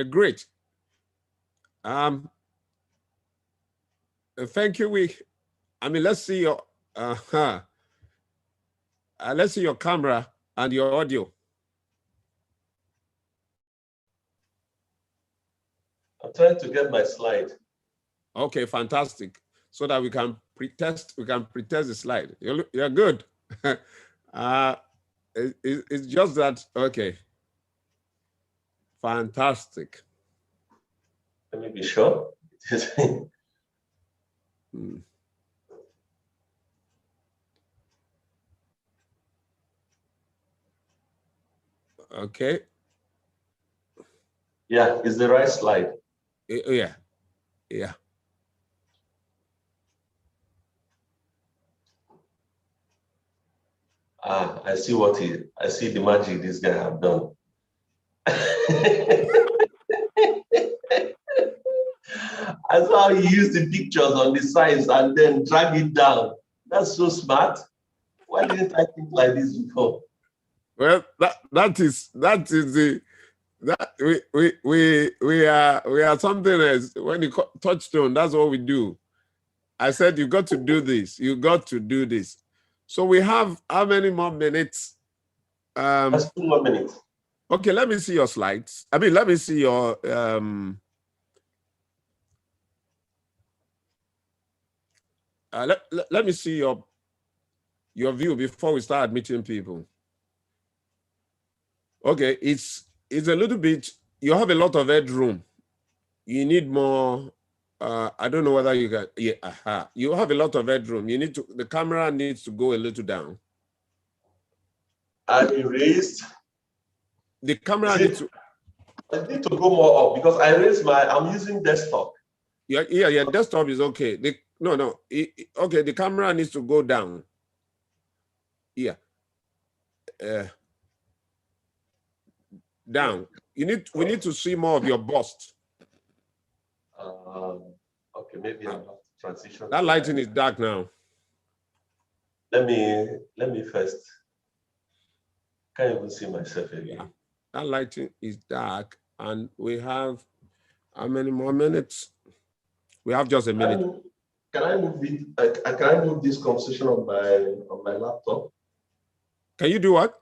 Great. Thank you. Let's see your let's see your camera and your audio. I'm trying to get my slide. Okay, fantastic. So that we can pretest the slide. You're good. It's just that, okay. Fantastic. Let me be sure. Okay. Yeah, it's the right slide. Yeah. I see I see the magic this guy have done. I saw how he used the pictures on the sides and then drag it down. That's so smart. Why didn't I think like this before? Well, that is the we are something else. When you Touchstone, that's what we do. I said you got to do this. You got to do this. So we have how many more minutes? That's 2 more minutes. Okay, let me see your slides. Let me see your let me see your view before we start admitting people. Okay, it's a little bit, you have a lot of headroom. You need more, I don't know whether you can, you have a lot of headroom. You need to, the camera needs to go a little down. I raised. The camera needs to. I need to go more up because I raised I'm using desktop. Yeah, desktop is okay. Okay, the camera needs to go down. Yeah. Down. We need to see more of your bust. Okay, maybe I'll have to transition. That lighting is dark now. Let me first. Can't even see myself again. Yeah. That lighting is dark, and we have how many more minutes? We have just a minute. Can I move it? Can I move this conversation on my laptop? Can you do what?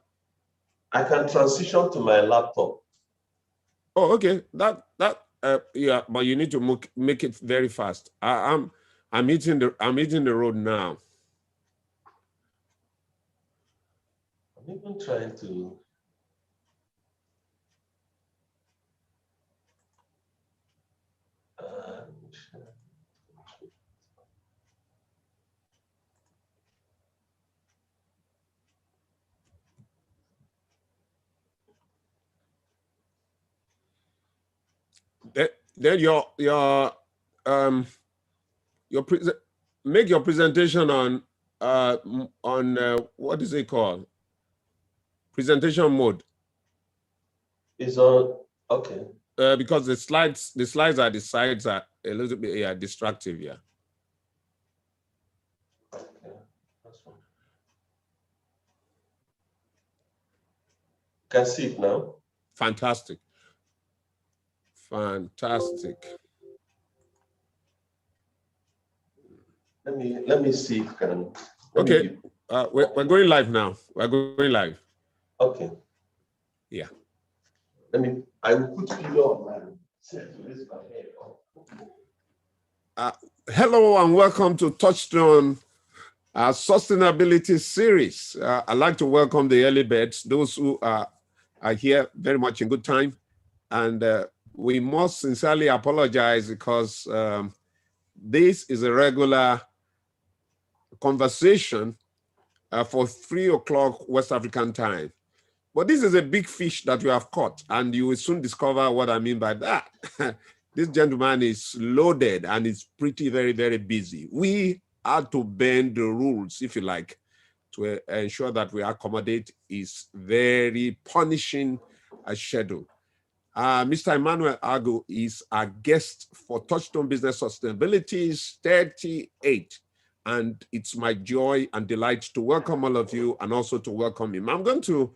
I can transition to my laptop. Oh, okay. Yeah, but you need to make it very fast. I'm hitting the road now. I'm even trying to. Then make your presentation on what is it called? Presentation mode. It's on, okay. Because the slides are the sides are a little bit distractive, yeah. Okay, that's fine. Can see it now. Fantastic. Fantastic. Let me see if can. Okay, we're going live now. We're going live. Okay. Yeah. I will put pillow on my. Hello and welcome to Touchstone Sustainability Series. I'd like to welcome the early birds, those who are here very much in good time. And we must sincerely apologize because this is a regular conversation for 3 o'clock West African time. But this is a big fish that you have caught, and you will soon discover what I mean by that. This gentleman is loaded and is pretty, very, very busy. We had to bend the rules, if you like, to ensure that we accommodate his very punishing schedule. Mr. Emmanuel is our guest for Touchstone Business Sustainability's 38. And it's my joy and delight to welcome all of you and also to welcome him. I'm going to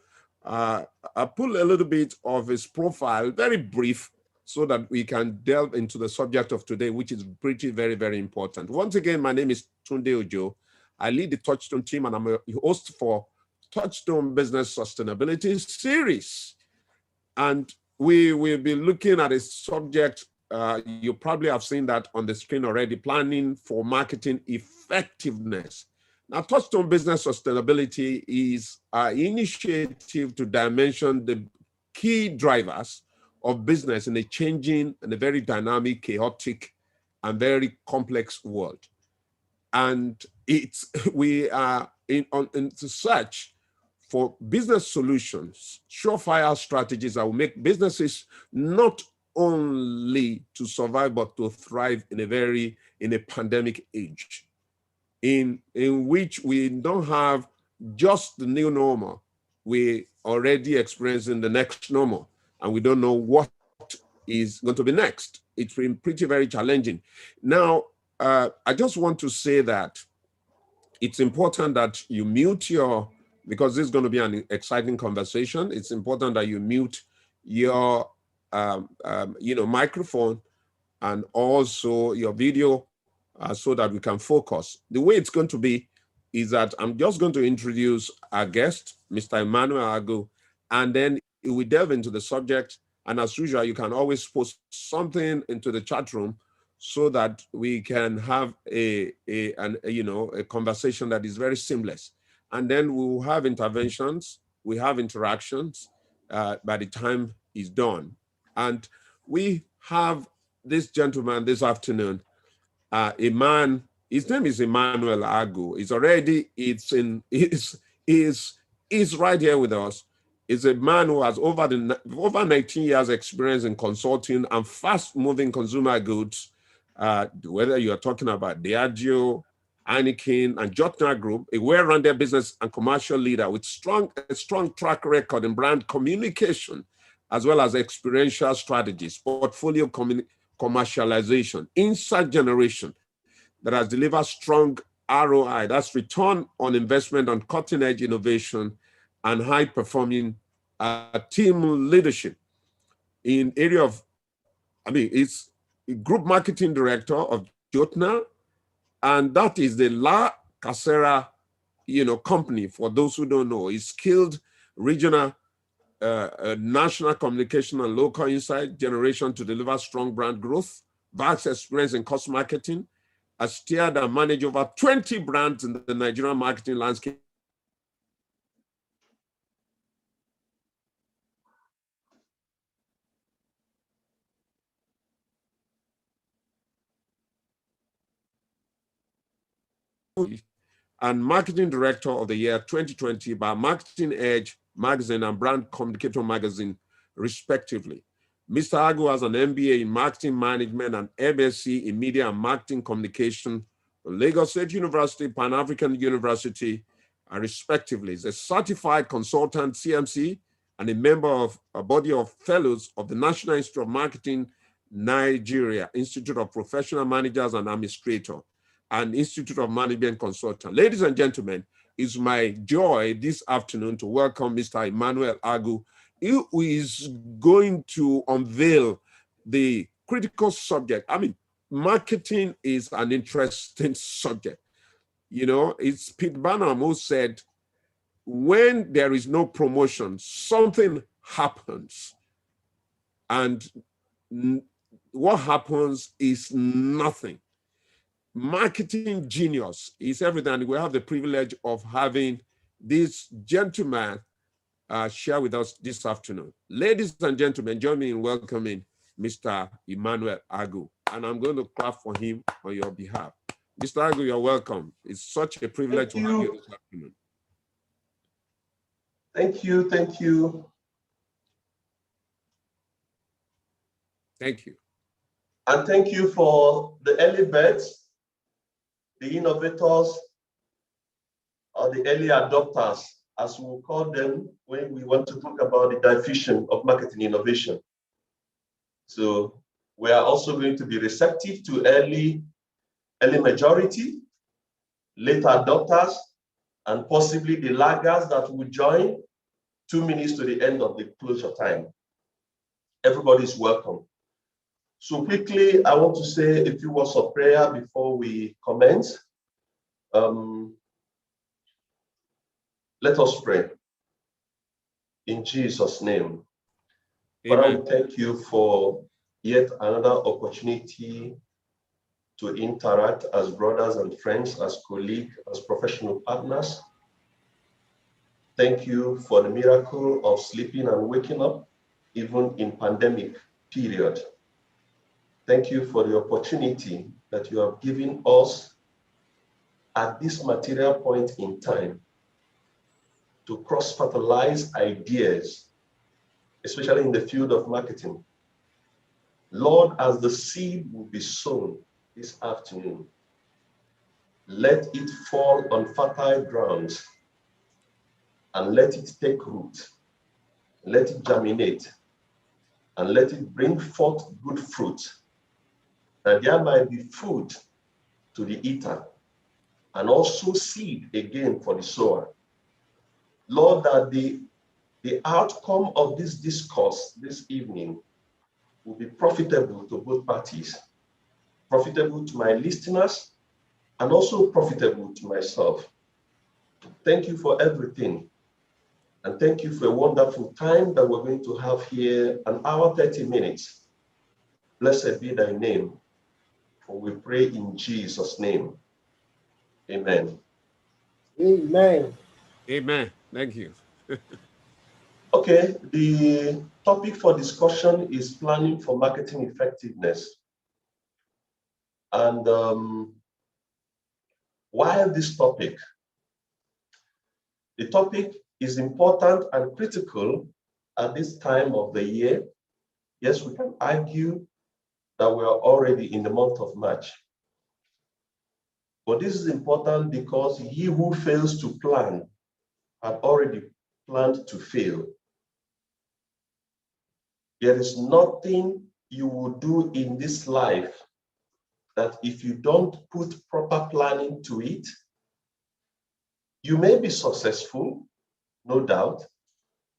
pull a little bit of his profile, very brief, so that we can delve into the subject of today, which is pretty very, very important. Once again, my name is Tunde Ojo. I lead the Touchstone team, and I'm a host for Touchstone Business Sustainability Series. And we will be looking at a subject, you probably have seen that on the screen already, planning for marketing effectiveness. Now, Touchstone Business Sustainability is an initiative to dimension the key drivers of business in a changing and a very dynamic, chaotic, and very complex world. And we are in search for business solutions, surefire strategies that will make businesses not only to survive, but to thrive in a pandemic age, in which we don't have just the new normal. We already experiencing the next normal, and we don't know what is going to be next. It's been pretty very challenging. Now, I just want to say that it's important that you mute because this is going to be an exciting conversation. It's important that you mute your microphone and also your video so that we can focus. The way it's going to be is that I'm just going to introduce our guest, Mr. Emmanuel Agu, and then we delve into the subject. And as usual, you can always post something into the chat room so that we can have a conversation that is very seamless. And then we will have interventions, we have interactions by the time it's done. And we have this gentleman this afternoon, a man, his name is Emmanuel Agu. He's right here with us. He's a man who has over 19 years experience in consulting and fast-moving consumer goods, whether you are talking about Diageo, Heineken, and Jotner Group, a well-rounded business and commercial leader with a strong track record in brand communication, as well as experiential strategies, portfolio commercialization, insight generation that has delivered strong ROI, that's return on investment on cutting-edge innovation and high-performing team leadership in area of, it's group marketing director of Jotner, and that is the La Casera, company. For those who don't know, is skilled regional, national communication and local insight generation to deliver strong brand growth, vast experience in cost marketing, has steered and managed over 20 brands in the Nigerian marketing landscape. And Marketing Director of the Year 2020 by Marketing Edge Magazine and Brand Communicator Magazine, respectively. Mr. Agu has an MBA in Marketing Management and MSc in Media and Marketing Communication from Lagos State University, Pan-African University, respectively. He's a certified consultant, CMC, and a member of a body of fellows of the National Institute of Marketing, Nigeria, Institute of Professional Managers and Administrators, and Institute of Management Consultant. Ladies and gentlemen, it's my joy this afternoon to welcome Mr. Emmanuel Agu, who is going to unveil the critical subject. Marketing is an interesting subject. It's Pete Barnum who said, when there is no promotion, something happens. And what happens is nothing. Marketing genius is everything. We have the privilege of having this gentleman share with us this afternoon. Ladies and gentlemen, join me in welcoming Mr. Emmanuel Agu. And I'm going to clap for him on your behalf. Mr. Agu, you're welcome. It's such a privilege to have you this afternoon. Thank you. Thank you. Thank you. And thank you for the early birds, the innovators, or the early adopters, as we call them when we want to talk about the diffusion of marketing innovation. So we are also going to be receptive to early majority, late adopters, and possibly the laggards that will join 2 minutes to the end of the closure time. Everybody's welcome. So quickly, I want to say a few words of prayer before we commence. Let us pray. In Jesus' name. Father, we thank you for yet another opportunity to interact as brothers and friends, as colleagues, as professional partners. Thank you for the miracle of sleeping and waking up, even in pandemic period. Thank you for the opportunity that you have given us at this material point in time to cross-fertilize ideas, especially in the field of marketing. Lord, as the seed will be sown this afternoon, let it fall on fertile grounds and let it take root, let it germinate, and let it bring forth good fruit, that there might be food to the eater and also seed again for the sower. Lord, that the outcome of this discourse this evening will be profitable to both parties, profitable to my listeners, and also profitable to myself. Thank you for everything. And thank you for a wonderful time that we're going to have here, an hour, 30 minutes. Blessed be thy name, for we pray in Jesus' name. Amen. Amen. Amen. Thank you. Okay, the topic for discussion is planning for marketing effectiveness. And why this topic? The topic is important and critical at this time of the year. Yes, we can argue that we are already in the month of March. But this is important because he who fails to plan had already planned to fail. There is nothing you will do in this life that if you don't put proper planning to it, you may be successful, no doubt,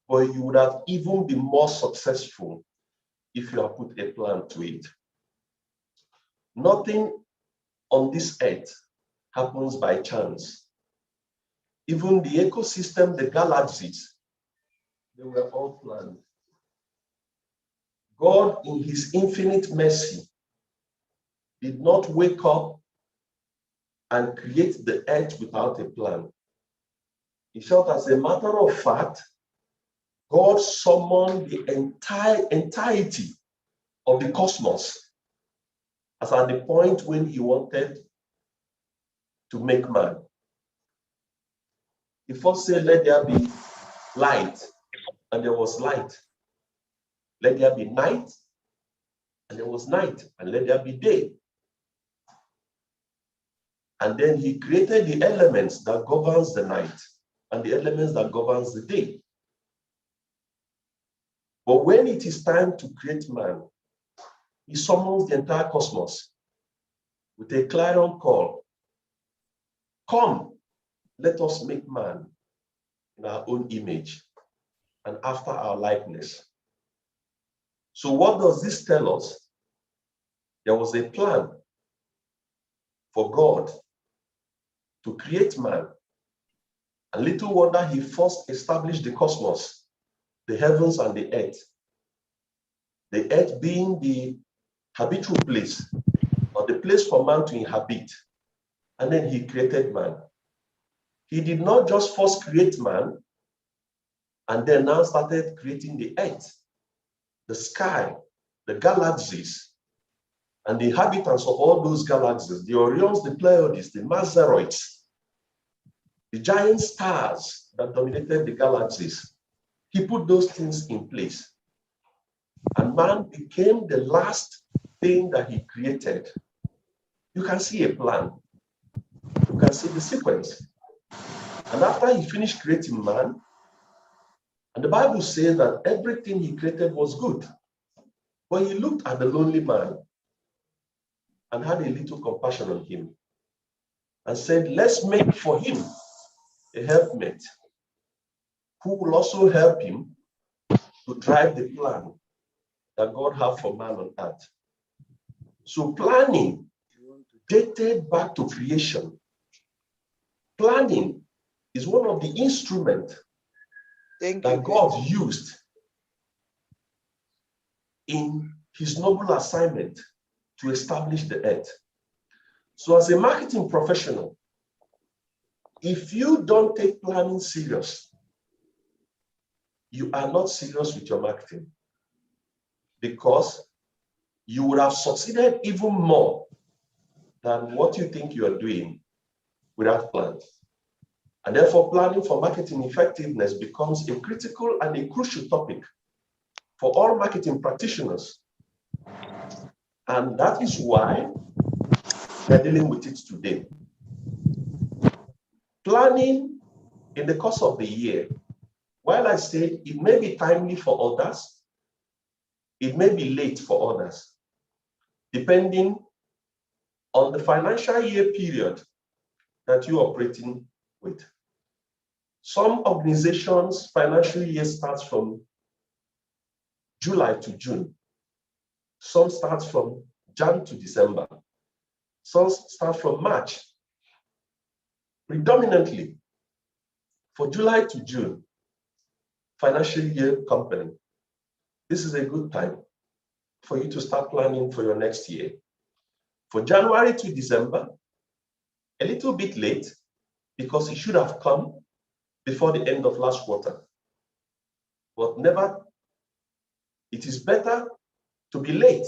but you would have even been more successful if you have put a plan to it. Nothing on this earth happens by chance. Even the ecosystem, the galaxies, they were all planned. God, in his infinite mercy, did not wake up and create the earth without a plan. In short, as a matter of fact, God summoned the entirety of the cosmos as at the point when he wanted to make man. He first said, let there be light, and there was light. Let there be night, and there was night, and let there be day. And then he created the elements that governs the night and the elements that governs the day. But when it is time to create man, he summons the entire cosmos with a clarion call. Come, let us make man in our own image and after our likeness. So what does this tell us? There was a plan for God to create man. And little wonder he first established the cosmos, the heavens and the earth. The earth being the habitual place, or the place for man to inhabit. And then he created man. He did not just first create man, and then now started creating the earth, the sky, the galaxies, and the inhabitants of all those galaxies, the Orions, the Pleiades, the Mazeroids, the giant stars that dominated the galaxies. He put those things in place. And man became the last thing that he created. You can see a plan. You can see the sequence. And after he finished creating man, and the Bible says that everything he created was good. But he looked at the lonely man and had a little compassion on him and said, let's make for him a helpmate who will also help him to drive the plan that God has for man on earth. So planning dated back to creation. Planning is one of the instruments that God used in his noble assignment to establish the earth. So as a marketing professional, if you don't take planning serious, you are not serious with your marketing, because you would have succeeded even more than what you think you are doing without plans. And therefore, planning for marketing effectiveness becomes a critical and a crucial topic for all marketing practitioners. And that is why we're dealing with it today. Planning in the course of the year, while I say it may be timely for others, it may be late for others, depending on the financial year period that you're operating with. Some organizations' financial year starts from July to June. Some start from Jan to December. Some start from March. Predominantly, for July to June, financial year company, this is a good time for you to start planning for your next year. For January to December, a little bit late, because it should have come before the end of last quarter. But never, it is better to be late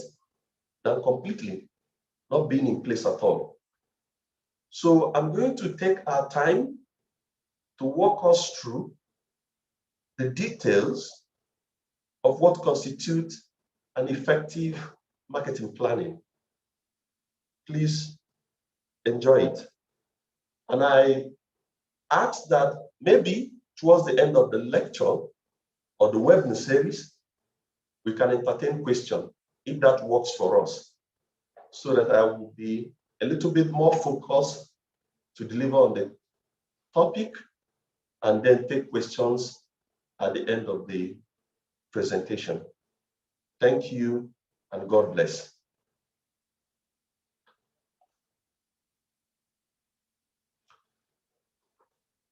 than completely not being in place at all. So I'm going to take our time to walk us through the details of what constitutes an effective marketing planning. Please enjoy it. And I ask that maybe towards the end of the lecture or the webinar series, we can entertain questions, if that works for us, so that I will be a little bit more focused to deliver on the topic and then take questions at the end of the presentation. Thank you and God bless.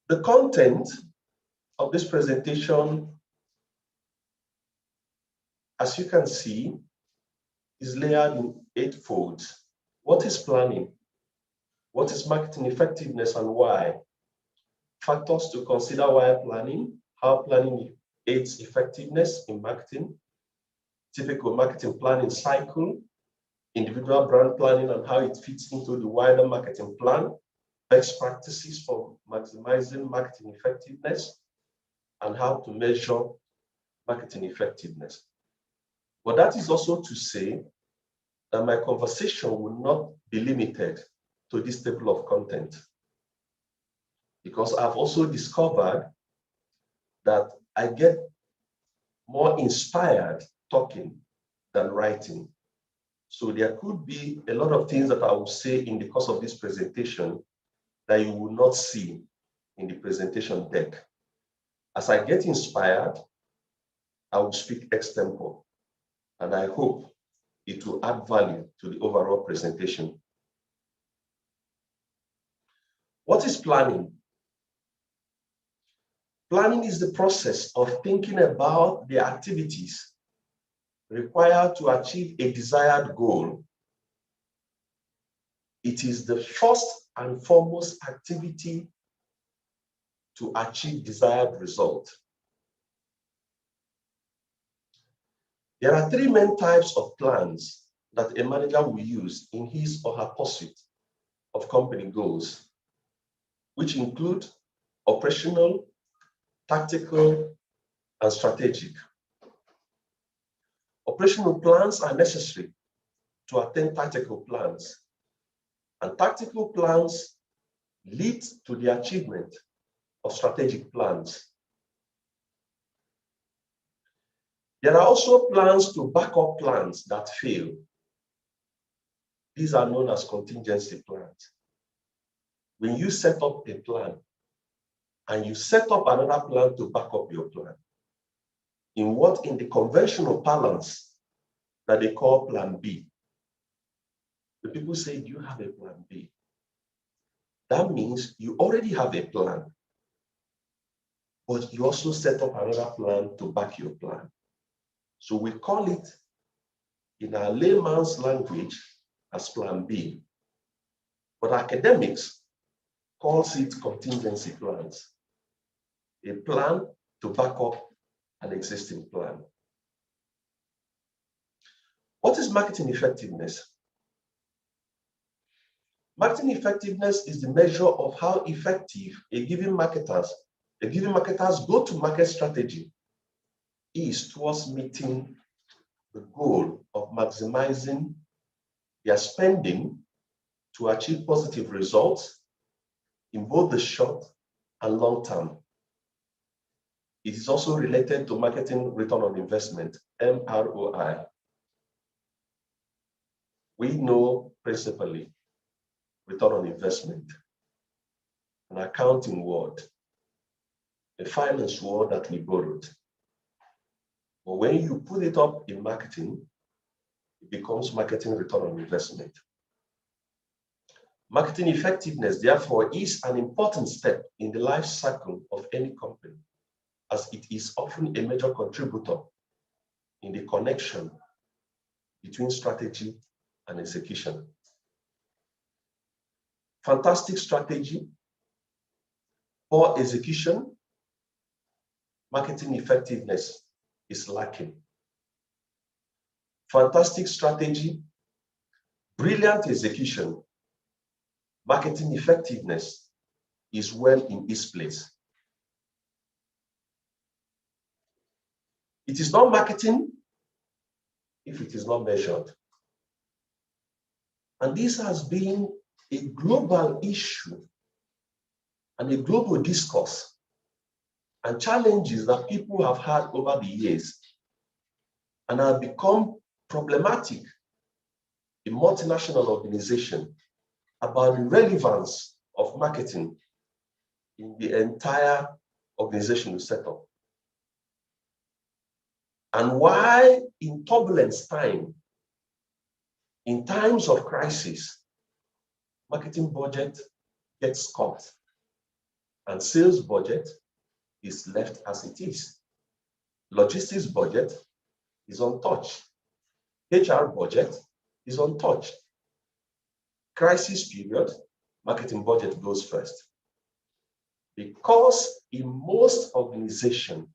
The content of this presentation, as you can see, is layered in 8 folds. What is planning? What is marketing effectiveness and why? Factors to consider while planning, how planning aids effectiveness in marketing, typical marketing planning cycle, individual brand planning and how it fits into the wider marketing plan, best practices for maximizing marketing effectiveness, and how to measure marketing effectiveness. But that is also to say that my conversation will not be limited to this table of content, because I've also discovered that I get more inspired talking than writing. So there could be a lot of things that I will say in the course of this presentation that you will not see in the presentation deck. As I get inspired, I will speak extempore, and I hope it will add value to the overall presentation. What is planning? Planning is the process of thinking about the activities required to achieve a desired goal. It is the first and foremost activity to achieve desired result. There are 3 main types of plans that a manager will use in his or her pursuit of company goals, which include operational, tactical, and strategic. Operational plans are necessary to attain tactical plans, and tactical plans lead to the achievement of strategic plans. There are also plans to back up plans that fail. These are known as contingency plans. When you set up a plan and you set up another plan to back up your plan, in the conventional parlance that they call plan B. the people say, do you have a plan B? That means you already have a plan, but you also set up another plan to back your plan. So we call it, in our layman's language, as plan B. But academics calls it contingency plans, a plan to back up an existing plan. What is marketing effectiveness? Marketing effectiveness is the measure of how effective a given marketer's go-to-market strategy is towards meeting the goal of maximizing their spending to achieve positive results in both the short and long term. It is also related to marketing return on investment, MROI. We know principally return on investment, an accounting word, a finance word that we borrowed. But when you put it up in marketing, it becomes marketing return on investment. Marketing effectiveness, therefore, is an important step in the life cycle of any company, as it is often a major contributor in the connection between strategy and execution. Fantastic strategy, poor execution, marketing effectiveness is lacking. Fantastic strategy, brilliant execution, marketing effectiveness is well in its place. It is not marketing if it is not measured. And this has been a global issue and a global discourse and challenges that people have had over the years and have become problematic in multinational organizations about the relevance of marketing in the entire organizational setup. And why in turbulence time, in times of crisis, marketing budget gets cut and sales budget is left as it is. Logistics budget is untouched. HR budget is untouched. Crisis period, marketing budget goes first. Because in most organizations,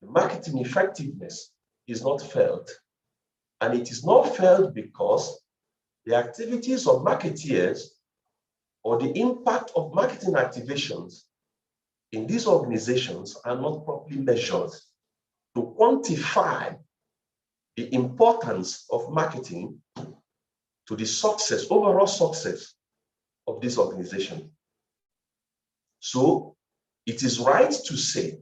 marketing effectiveness is not felt. And it is not felt because the activities of marketeers or the impact of marketing activations in these organizations are not properly measured to quantify the importance of marketing to the success, overall success of this organization. So it is right to say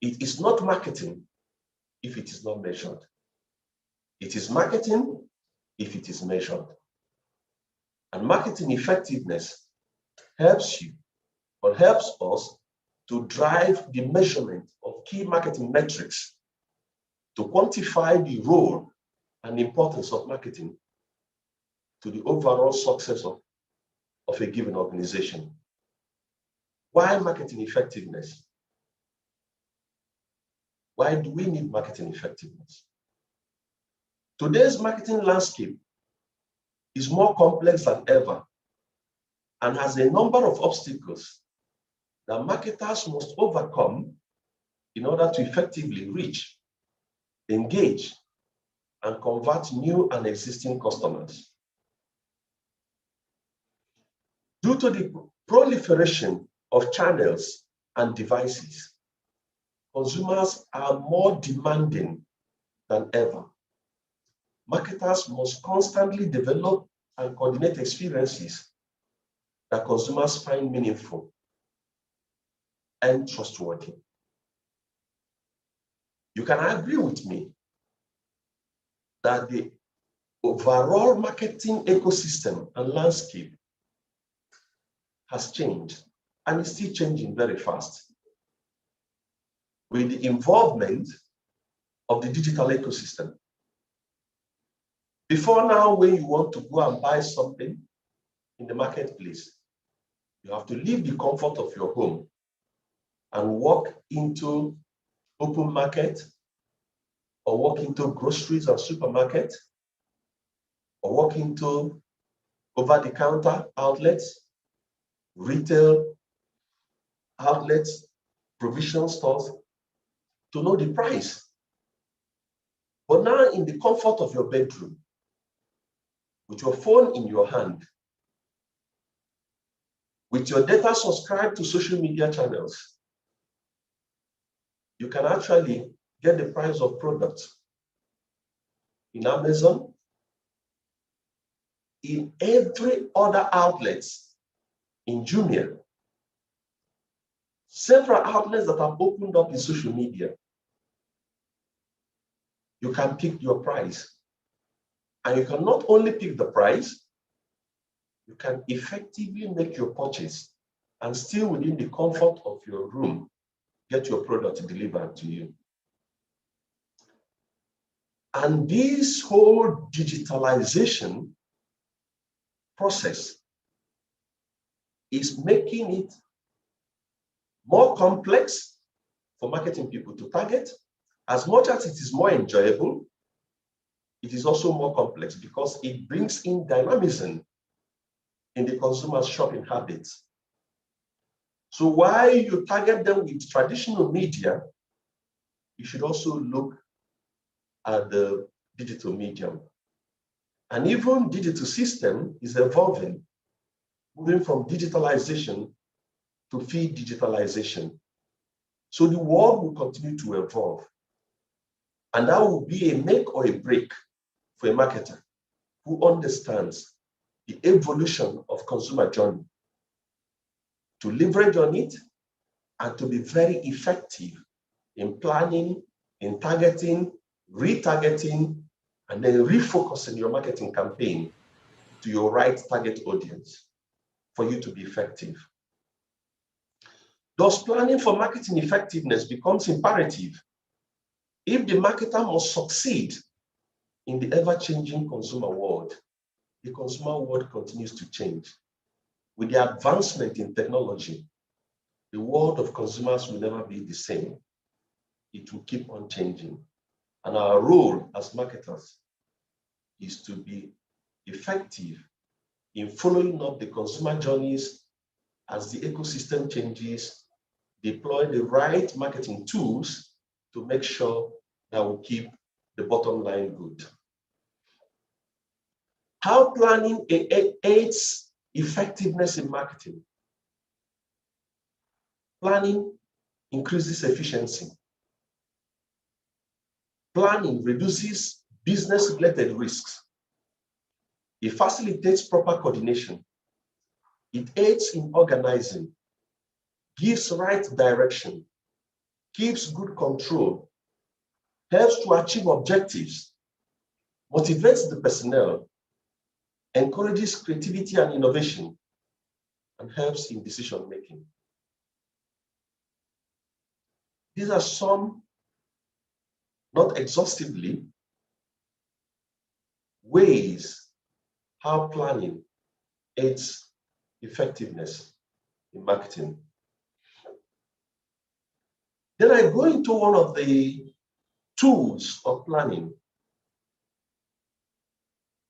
it is not marketing if it is not measured. It is marketing if it is measured. And marketing effectiveness helps you or helps us to drive the measurement of key marketing metrics to quantify the role and importance of marketing to the overall success of a given organization. Why marketing effectiveness? Why do we need marketing effectiveness? Today's marketing landscape is more complex than ever and has a number of obstacles that marketers must overcome in order to effectively reach, engage, and convert new and existing customers. Due to the proliferation of channels and devices, consumers are more demanding than ever. Marketers must constantly develop and coordinate experiences that consumers find meaningful and trustworthy. You can agree with me that the overall marketing ecosystem and landscape has changed and is still changing very fast with the involvement of the digital ecosystem. Before now, when you want to go and buy something in the marketplace, you have to leave the comfort of your home and walk into open market, or walk into groceries and supermarket, or walk into over-the-counter outlets, retail outlets, provision stores, to know the price. But now, in the comfort of your bedroom, with your phone in your hand, with your data subscribed to social media channels, you can actually get the price of products in Amazon, in every other outlet, in Jumia. Several outlets that have opened up in social media. You can pick your price. And you can not only pick the price, you can effectively make your purchase and still within the comfort of your room, get your product delivered to you. And this whole digitalization process is making it more complex for marketing people to target. As much as it is more enjoyable, it is also more complex because it brings in dynamism in the consumer's shopping habits. So while you target them with traditional media, you should also look at the digital medium. And even digital system is evolving, moving from digitalization to feed digitalization. So the world will continue to evolve. And that will be a make or a break for a marketer who understands the evolution of consumer journey, to leverage on it and to be very effective in planning, in targeting, retargeting, and then refocusing your marketing campaign to your right target audience for you to be effective. Thus, planning for marketing effectiveness becomes imperative if the marketer must succeed in the ever-changing consumer world. The consumer world continues to change. With the advancement in technology, the world of consumers will never be the same. It will keep on changing. And our role as marketers is to be effective in following up the consumer journeys as the ecosystem changes, deploy the right marketing tools to make sure that we keep the bottom line good. How planning aids effectiveness in marketing? Planning increases efficiency. Planning reduces business-related risks. It facilitates proper coordination. It aids in organizing, gives right direction, keeps good control, helps to achieve objectives, motivates the personnel, encourages creativity and innovation, and helps in decision-making. These are some, not exhaustively, ways how planning aids effectiveness in marketing. Then I go into one of the tools of planning.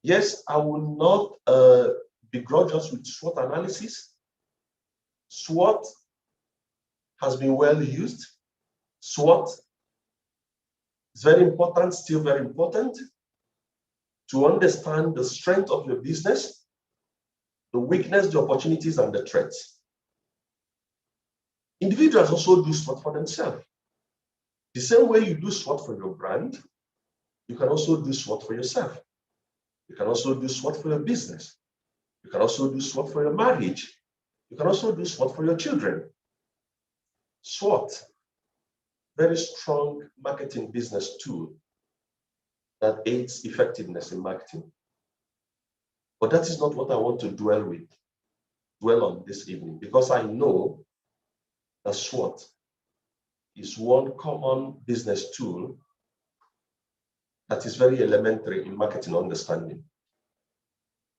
Yes, I will not begrudge us with SWOT analysis. SWOT has been well used. SWOT is very important, still very important, to understand the strength of your business, the weakness, the opportunities, and the threats. Individuals also do SWOT for themselves. The same way you do SWOT for your brand, you can also do SWOT for yourself. You can also do SWOT for your business. You can also do SWOT for your marriage. You can also do SWOT for your children. SWOT, very strong marketing business tool that aids effectiveness in marketing. But that is not what I want to dwell on this evening, because I know that SWOT is one common business tool that is very elementary in marketing understanding.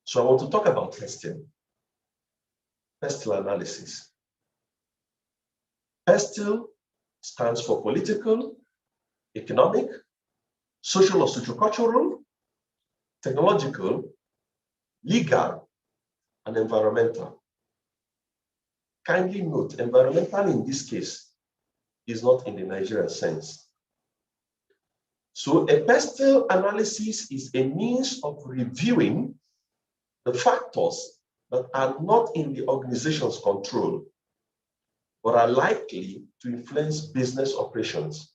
So I want to talk about PESTEL. PESTEL analysis. PESTEL stands for political, economic, social or sociocultural, technological, legal, and environmental. Kindly note, environmental in this case is not in the Nigerian sense. So a PESTEL analysis is a means of reviewing the factors that are not in the organization's control, but are likely to influence business operations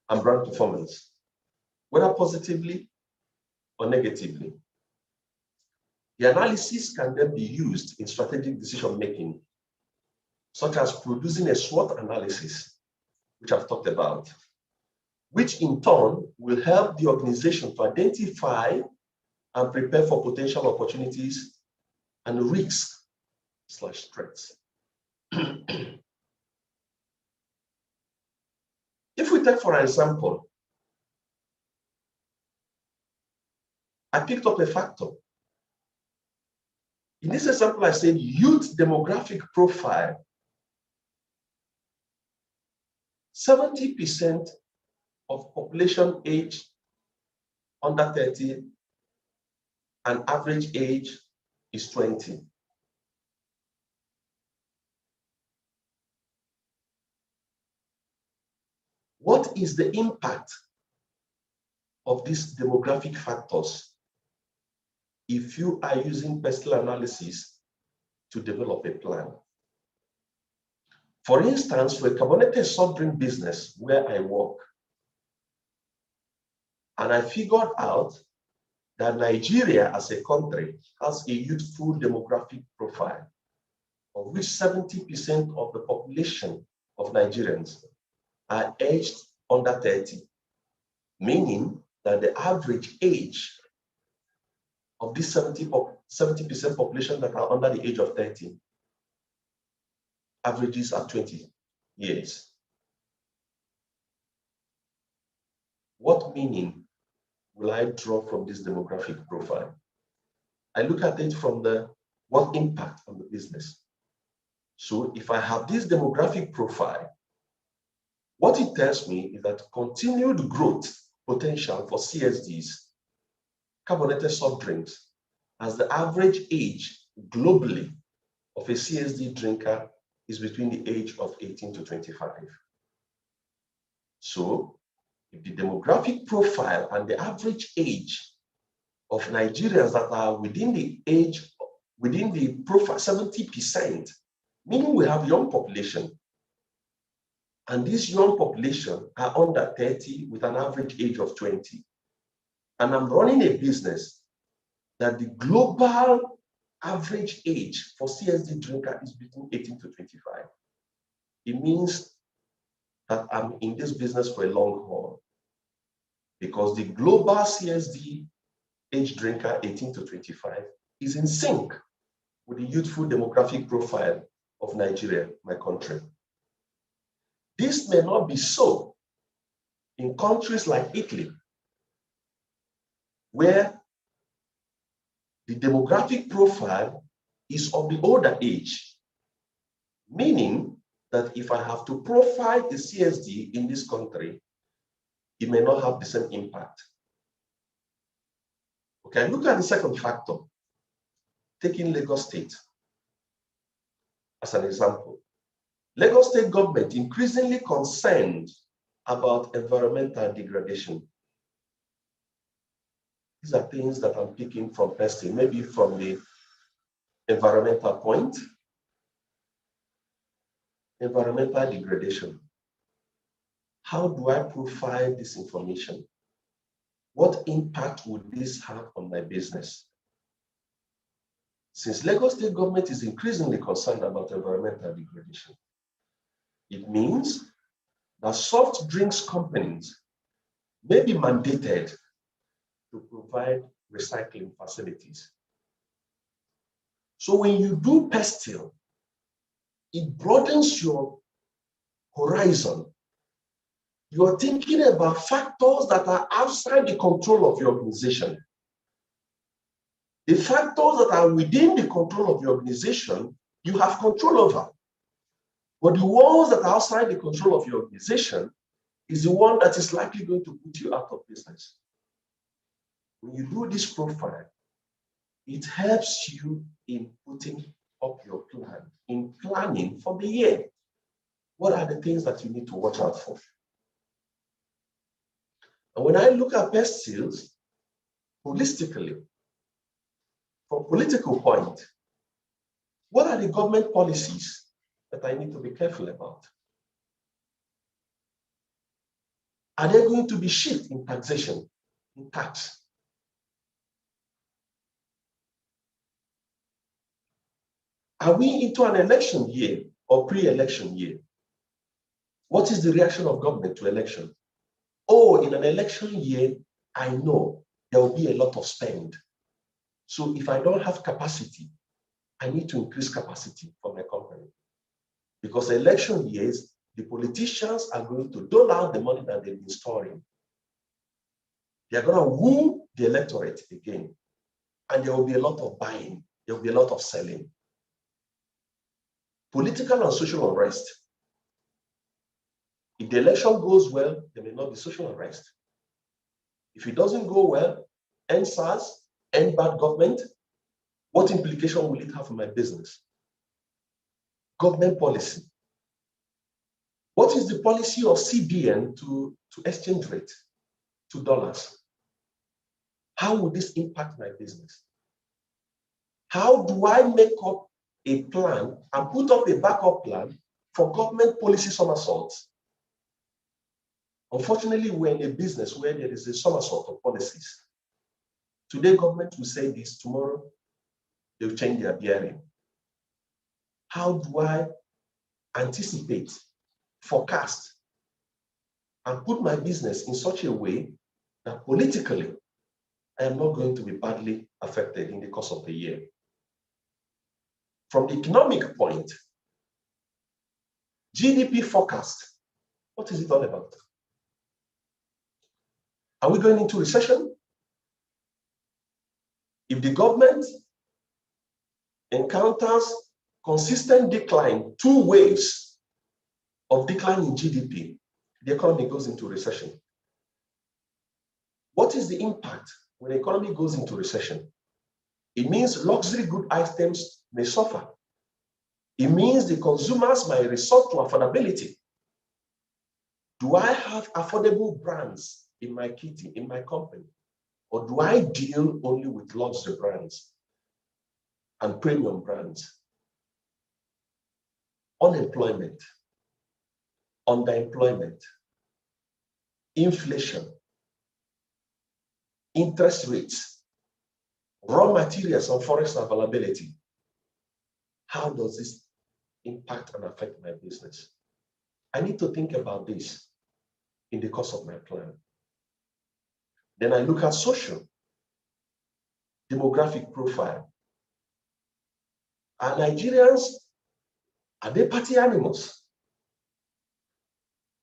and brand performance, whether positively or negatively. The analysis can then be used in strategic decision-making, such as producing a SWOT analysis, which I've talked about, which in turn will help the organization to identify and prepare for potential opportunities and risks/threats. If we take, for example, I picked up a factor. In this example, I said youth demographic profile. 70% of population age under 30 and average age is 20. What is the impact of these demographic factors if you are using PESTEL analysis to develop a plan? For instance, for a carbonated soft drink business where I work, and I figured out that Nigeria as a country has a youthful demographic profile, of which 70% of the population of Nigerians are aged under 30, meaning that the average age of this 70% population that are under the age of 30 averages at 20 years. What meaning will I draw from this demographic profile? I look at it from what impact on the business. So if I have this demographic profile, what it tells me is that continued growth potential for CSDs, carbonated soft drinks, as the average age globally of a CSD drinker is between the age of 18 to 25. So if the demographic profile and the average age of Nigerians that are within the profile, 70%, meaning we have young population, and this young population are under 30 with an average age of 20. And I'm running a business that the global average age for CSD drinker is between 18 to 25. It means that I'm in this business for a long haul, because the global CSD age drinker 18 to 25 is in sync with the youthful demographic profile of Nigeria, my country. This may not be so in countries like Italy, where the demographic profile is of the older age, meaning that if I have to profile the CSD in this country, it may not have the same impact. Okay, look at the second factor, taking Lagos State as an example. Lagos State government increasingly concerned about environmental degradation. These are things that I'm picking from PESTEL, maybe from the environmental point. Environmental degradation. How do I profile this information? What impact would this have on my business? Since Lagos State government is increasingly concerned about environmental degradation, it means that soft drinks companies may be mandated to provide recycling facilities. So when you do PESTEL, it broadens your horizon You're thinking about factors that are outside the control of your organization. The factors that are within the control of your organization, you have control over. But the ones that are outside the control of your organization is the one that is likely going to put you out of business. When you do this profile, it helps you in putting up your plan, in planning for the year. What are the things that you need to watch out for? And when I look at pest sales holistically, from political point, what are the government policies that I need to be careful about? Are there going to be shift in taxation, in tax? Are we into an election year or pre-election year? What is the reaction of government to election? Oh, in an election year, I know there will be a lot of spend. So if I don't have capacity, I need to increase capacity for my company. Because election years, the politicians are going to dole out the money that they've been storing. They're going to woo the electorate again. And there will be a lot of buying. There will be a lot of selling. Political and social unrest. If the election goes well, there may not be social unrest. If it doesn't go well, end SARS, end bad government, what implication will it have for my business? Government policy. What is the policy of CBN to exchange rate to dollars? How will this impact my business? How do I make up a plan and put up a backup plan for government policy somersaults? Unfortunately, we're in a business where there is a somersault of policies. Today, government will say this, tomorrow, they'll change their bearing. How do I anticipate, forecast, and put my business in such a way that politically, I am not going to be badly affected in the course of the year? From the economic point, GDP forecast, what is it all about? Are we going into recession? If the government encounters consistent decline, 2 waves of decline in GDP, the economy goes into recession. What is the impact when the economy goes into recession? It means luxury good items may suffer. It means the consumers might resort to affordability. Do I have affordable brands in my kitty, in my company? Or do I deal only with luxury brands and premium brands? Unemployment, underemployment, inflation, interest rates, raw materials and forex availability. How does this impact and affect my business? I need to think about this in the course of my plan. Then I look at social, demographic profile. Are Nigerians, are they party animals?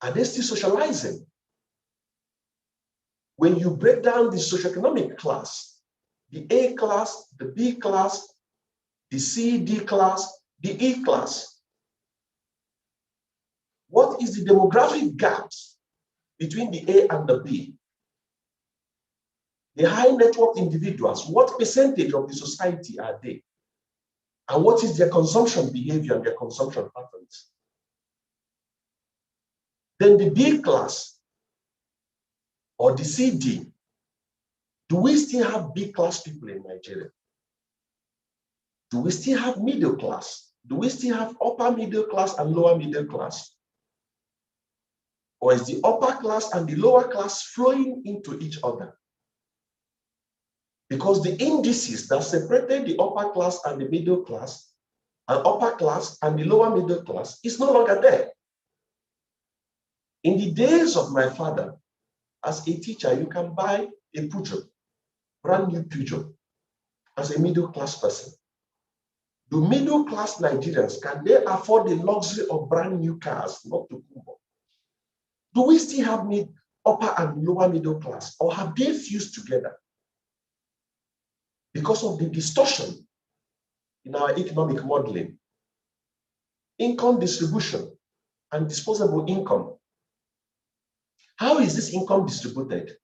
Are they still socializing? When you break down the socioeconomic class, the A class, the B class, the C, D class, the E class, what is the demographic gaps between the A and the B? The high net worth individuals, what percentage of the society are they? And what is their consumption behavior and their consumption patterns? Then the B class or the CD, do we still have B class people in Nigeria? Do we still have middle class? Do we still have upper middle class and lower middle class? Or is the upper class and the lower class flowing into each other? Because the indices that separated the upper class and the middle class, and upper class and the lower middle class, is no longer there. In the days of my father, as a teacher, you can buy a Peugeot, brand new Peugeot, as a middle class person. Do middle class Nigerians, can they afford the luxury of brand new cars, not to Kumbo? Do we still have upper and lower middle class, or have they fused together? Because of the distortion in our economic modeling, income distribution, and disposable income. How is this income distributed?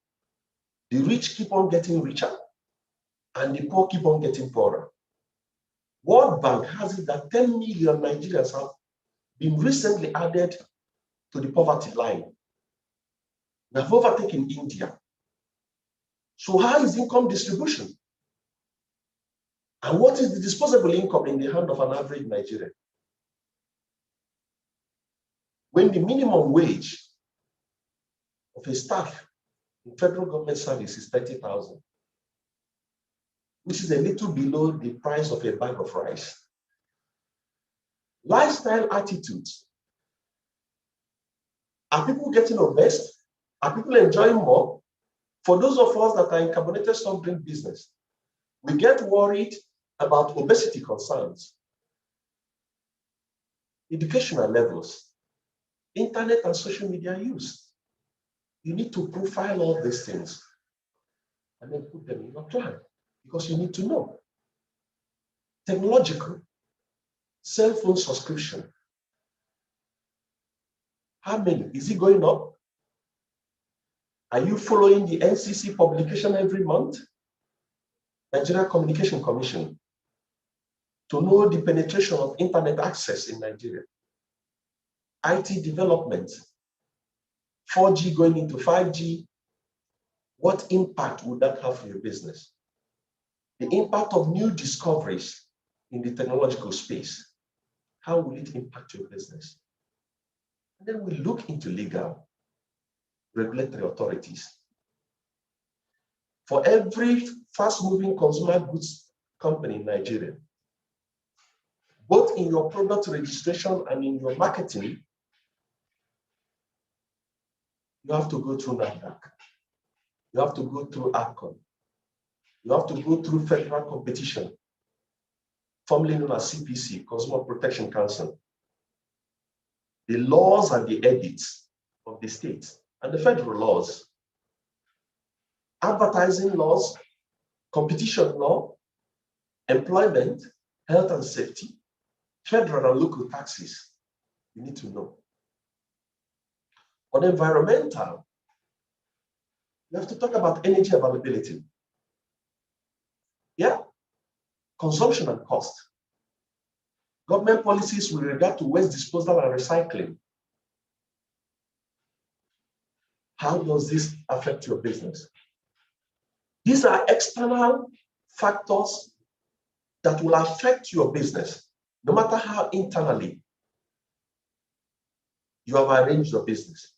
The rich keep on getting richer, and the poor keep on getting poorer. World Bank has it that 10 million Nigerians have been recently added to the poverty line. We have overtaken India. So how is income distribution? And what is the disposable income in the hand of an average Nigerian? When the minimum wage of a staff in federal government service is 30,000, which is a little below the price of a bag of rice. Lifestyle attitudes. Are people getting obese? Are people enjoying more? For those of us that are in carbonated soft drink business, we get worried about obesity concerns, educational levels, internet and social media use. You need to profile all these things and then put them in your plan, because you need to know. Technological, cell phone subscription. How many? Is it going up? Are you following the NCC publication every month? Nigeria Communication Commission, to know the penetration of internet access in Nigeria, IT development, 4G going into 5G. What impact would that have for your business? The impact of new discoveries in the technological space. How will it impact your business? And then we look into legal, regulatory authorities. For every fast-moving consumer goods company in Nigeria, both in your product registration and in your marketing, you have to go through NAFDAC. You have to go through ACON. You have to go through federal competition, formerly known as CPC, Consumer Protection Council. The laws and the edits of the states and the federal laws, advertising laws, competition law, employment, health and safety, federal and local taxes. You need to know. On environmental, you have to talk about energy availability. Yeah, consumption and cost. Government policies with regard to waste disposal and recycling. How does this affect your business? These are external factors that will affect your business, no matter how internally you have arranged your business.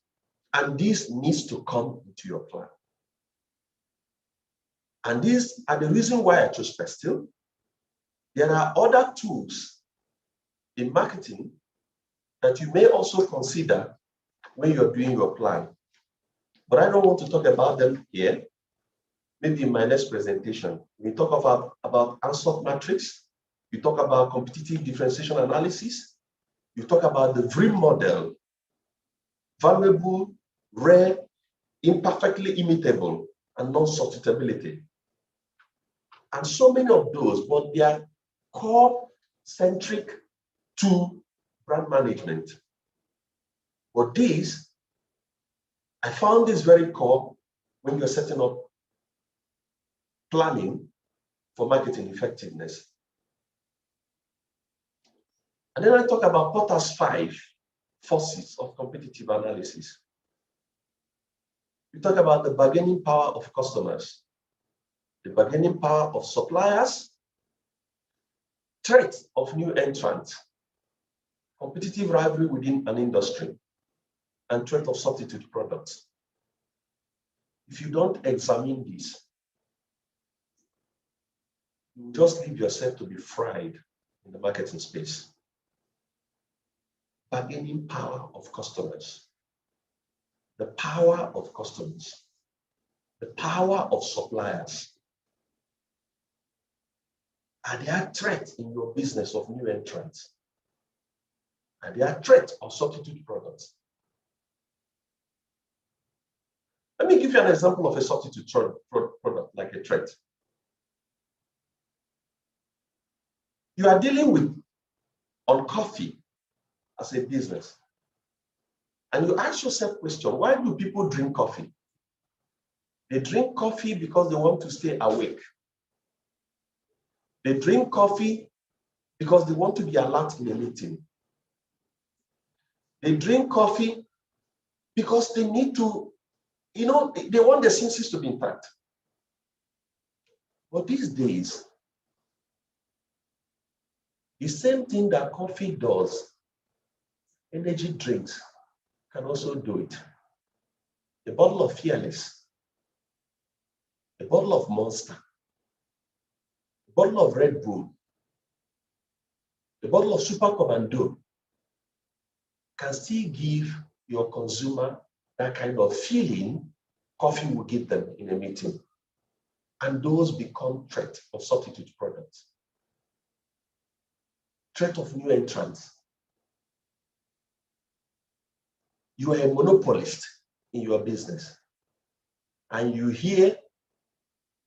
And this needs to come into your plan. And these are the reason why I chose Pestil. There are other tools in marketing that you may also consider when you're doing your plan. But I don't want to talk about them here. Maybe in my next presentation, we talk about ANSOT matrix, you talk about competitive differentiation analysis, you talk about the VRIM model, valuable, rare, imperfectly imitable, and non-substitutability. And so many of those, but they are core-centric to brand management. But these, I found this very core when you're setting up planning for marketing effectiveness. And then I talk about Porter's 5 forces of competitive analysis. We talk about the bargaining power of customers, the bargaining power of suppliers, threat of new entrants, competitive rivalry within an industry, and threat of substitute products. If you don't examine this, you just leave yourself to be fried in the marketing space. Bargaining power of customers, the power of customers, the power of suppliers. Are there threats in your business of new entrants? Are there threats of substitute products? Let me give you an example of a substitute product, like a threat. You are dealing with on coffee as a business. And you ask yourself question, why do people drink coffee? They drink coffee because they want to stay awake. They drink coffee because they want to be alert in a meeting. They drink coffee because they need to, they want their senses to be intact. But these days, the same thing that coffee does, energy drinks can also do it. A bottle of Fearless, a bottle of Monster, a bottle of Red Bull, a bottle of Super Commando can still give your consumer that kind of feeling coffee will give them in a meeting. And those become threat of substitute products. Threat of new entrants. You are a monopolist in your business, and you hear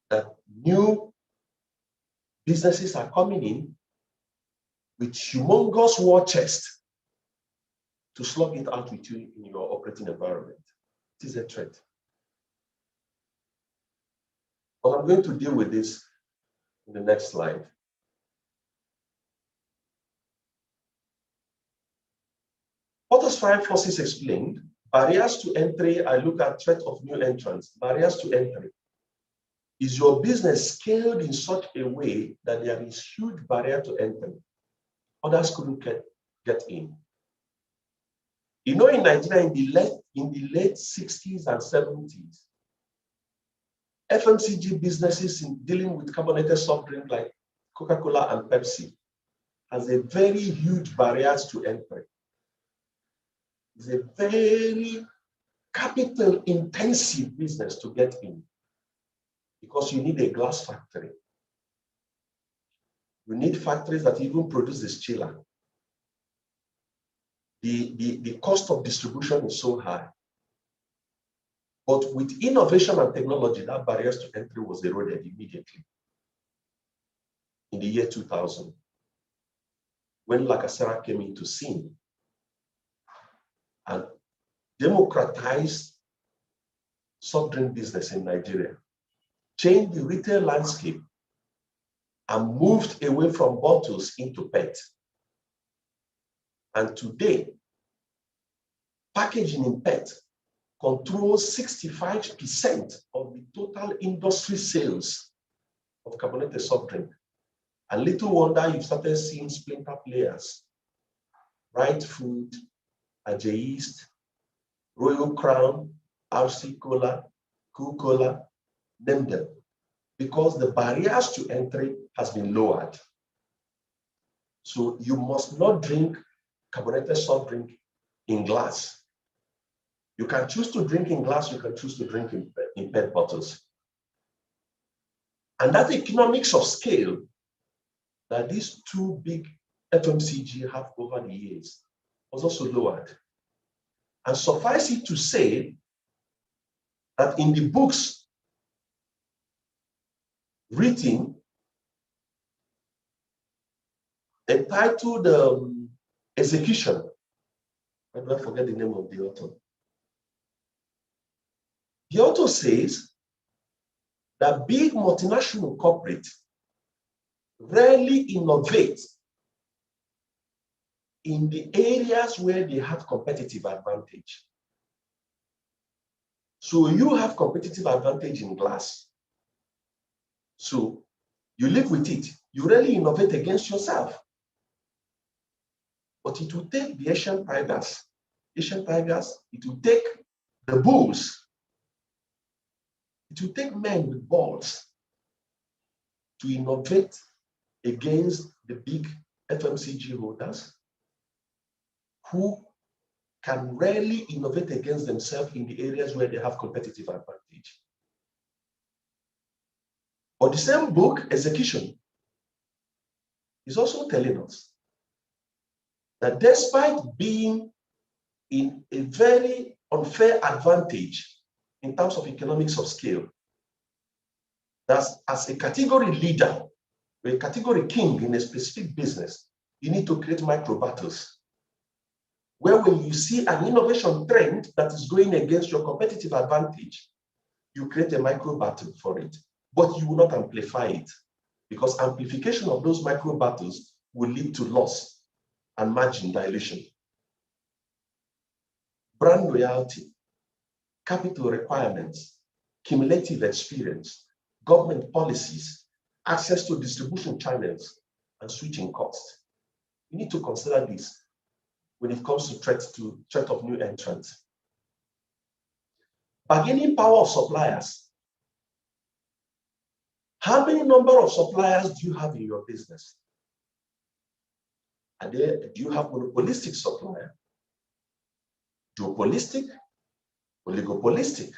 that new businesses are coming in with humongous war chest to slug it out with you in your operating environment. It is a threat. But I'm going to deal with this in the next slide. What does 5 forces explained? Barriers to entry, I look at threat of new entrants. Barriers to entry. Is your business scaled in such a way that there is huge barrier to entry? Others couldn't get in. In Nigeria, in the late 60s and 70s, FMCG businesses in dealing with carbonated soft drink like Coca-Cola and Pepsi has a very huge barriers to entry. It's a very capital intensive business to get in because you need a glass factory. You need factories that even produce this chiller. The cost of distribution is so high. But with innovation and technology, that barriers to entry was eroded immediately. In the year 2000, when Lacasera came into scene and democratized soft drink business in Nigeria, changed the retail landscape, and moved away from bottles into PET. And today, packaging in PET controls 65% of the total industry sales of carbonated soft drink. And little wonder you've started seeing splinter players, Right Food, Ajay East, Royal Crown, RC Cola, Cool Cola, name them, because the barriers to entry has been lowered. So you must not drink carbonated soft drink in glass. You can choose to drink in glass, you can choose to drink in PET bottles. And that economics of scale that these two big FMCG have over the years was also lowered. And suffice it to say that in the books written entitled Execution, why do I forget the name of the author? The author says that big multinational corporates rarely innovate in the areas where they have competitive advantage. So you have competitive advantage in glass. So you live with it. You rarely innovate against yourself. But it will take the Asian tigers, it will take the bulls, it will take men with balls to innovate against the big FMCG holders who can rarely innovate against themselves in the areas where they have competitive advantage. But the same book, Execution, is also telling us that despite being in a very unfair advantage in terms of economics of scale. That's as a category leader, or a category king in a specific business, you need to create micro battles. Where when you see an innovation trend that is going against your competitive advantage, you create a micro battle for it, but you will not amplify it, because amplification of those micro battles will lead to loss and margin dilution. Brand loyalty, capital requirements, cumulative experience, government policies, access to distribution channels, and switching costs. You need to consider this when it comes to threat of new entrants. Bargaining power of suppliers. How many number of suppliers do you have in your business? Do you have monopolistic supplier, duopolistic, oligopolistic?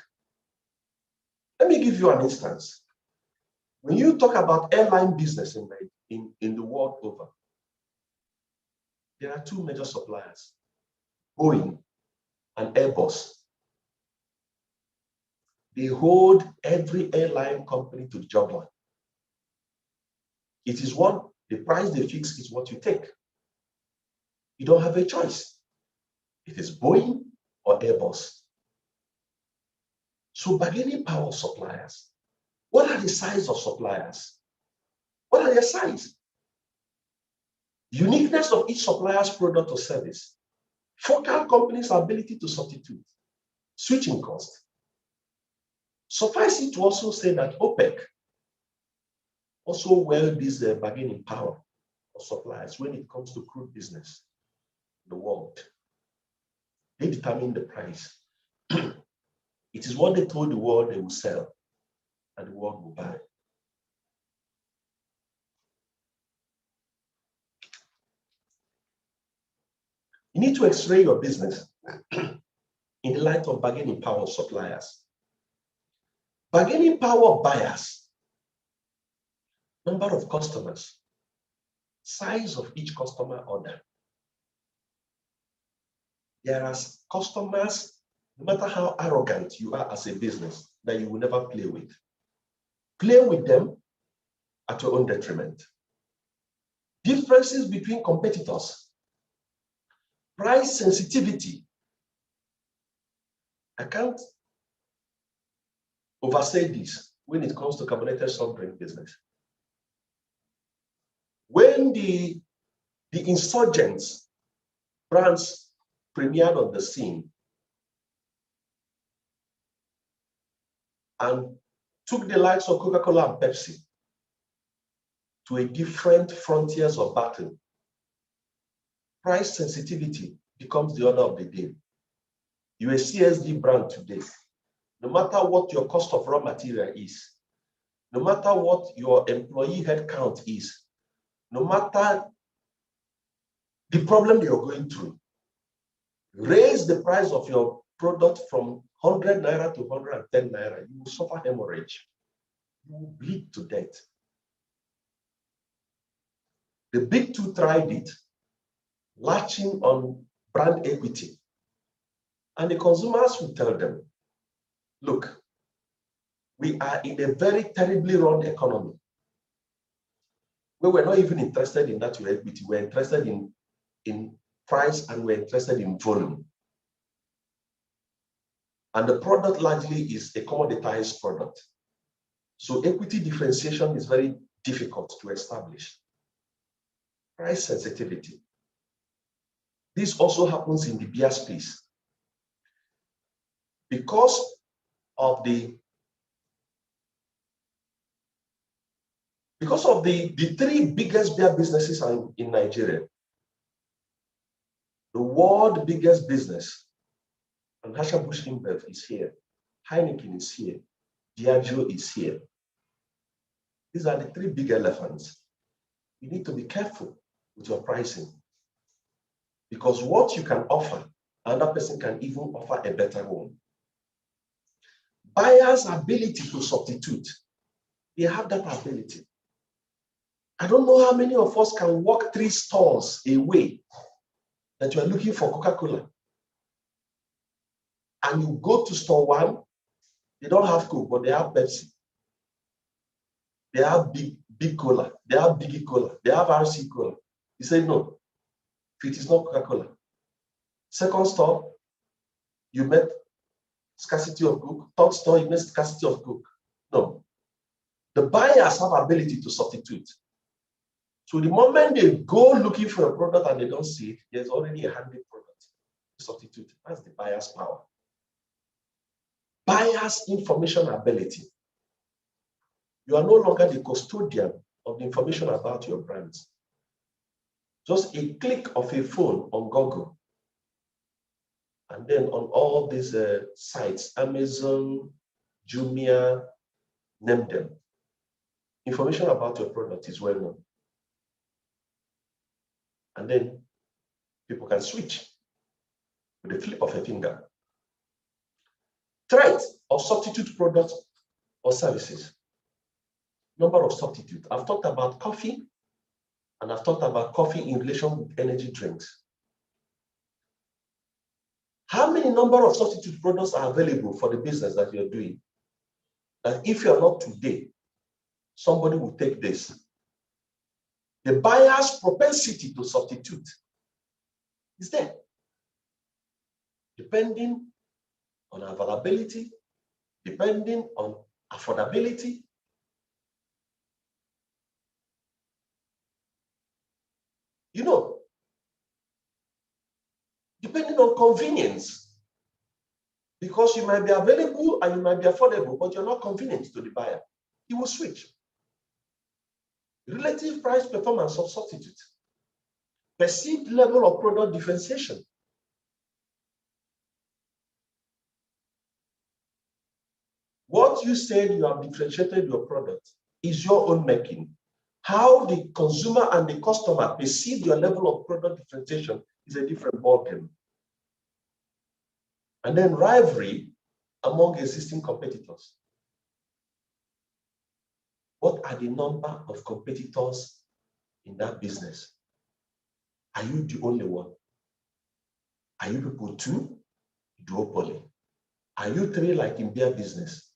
Let me give you an instance. When you talk about airline business in the world over, there are two major suppliers, Boeing and Airbus. They hold every airline company to the job line. It is the price they fix is what you take. You don't have a choice. It is Boeing or Airbus. So bargaining power of suppliers. What are the size of suppliers? What are their size? Uniqueness of each supplier's product or service. Focal companies' ability to substitute. Switching cost. Suffice it to also say that OPEC also wield this bargaining power of suppliers when it comes to crude business in the world. They determine the price. It is what they told the world they will sell, and the world will buy. You need to x-ray your business in the light of bargaining power of suppliers. Bargaining power of buyers. Number of customers. Size of each customer order. There are customers, no matter how arrogant you are as a business, that you will never play with. Play with them at your own detriment. Differences between competitors. Price sensitivity. I can't oversay this when it comes to carbonated soft drink business. When the insurgents brands premiered on the scene and took the likes of Coca-Cola and Pepsi to a different frontiers of battle, price sensitivity becomes the order of the day. You're a CSD brand today. No matter what your cost of raw material is, no matter what your employee headcount is, no matter the problem you're going through, raise the price of your product from 100 naira to 110 naira, you will suffer hemorrhage. You will bleed to death. The big two tried it, latching on brand equity. And the consumers will tell them, look, we are in a very terribly run economy where we're not even interested in that your equity. We're interested in price and we're interested in volume. And the product largely is a commoditized product. So equity differentiation is very difficult to establish. Price sensitivity. This also happens in the beer space. Because of the three biggest beer businesses in Nigeria, the world biggest business, and Anheuser-Busch InBev is here, Heineken is here, Diageo is here. These are the three big elephants. You need to be careful with your pricing, because what you can offer, another person can even offer a better one. Buyers' ability to substitute, they have that ability. I don't know how many of us can walk 3 stores away that you are looking for Coca-Cola. And you go to store 1, They don't have Coke, but they have Pepsi. They have big cola. They have Biggie cola. They have RC cola. He said, no, if it is not Coca-Cola. Second store, you met scarcity of Coke. Third store, you met scarcity of Coke. No. The buyers have ability to substitute. So the moment they go looking for a product and they don't see it, there's already a handy product to substitute. That's the buyer's power. Buyer's information ability. You are no longer the custodian of the information about your brands. Just a click of a phone on Google. And then on all these sites, Amazon, Jumia, name them. Information about your product is well known. And then people can switch with the flip of a finger. Threat or substitute products or services. Number of substitutes. I've talked about coffee, and I've talked about coffee in relation with energy drinks. How many number of substitute products are available for the business that you're doing? That if you're not today, somebody will take this. The buyer's propensity to substitute is there, depending on availability, depending on affordability. You know, depending on convenience, because you might be available and you might be affordable, but you're not convenient to the buyer. He will switch. Relative price performance of substitute. Perceived level of product differentiation. What you said you have differentiated your product is your own making. How the consumer and the customer perceive your level of product differentiation is a different ballgame. And then rivalry among existing competitors. What are the number of competitors in that business? Are you the only one? Are you people two? Duopoly. Are you three like in beer business?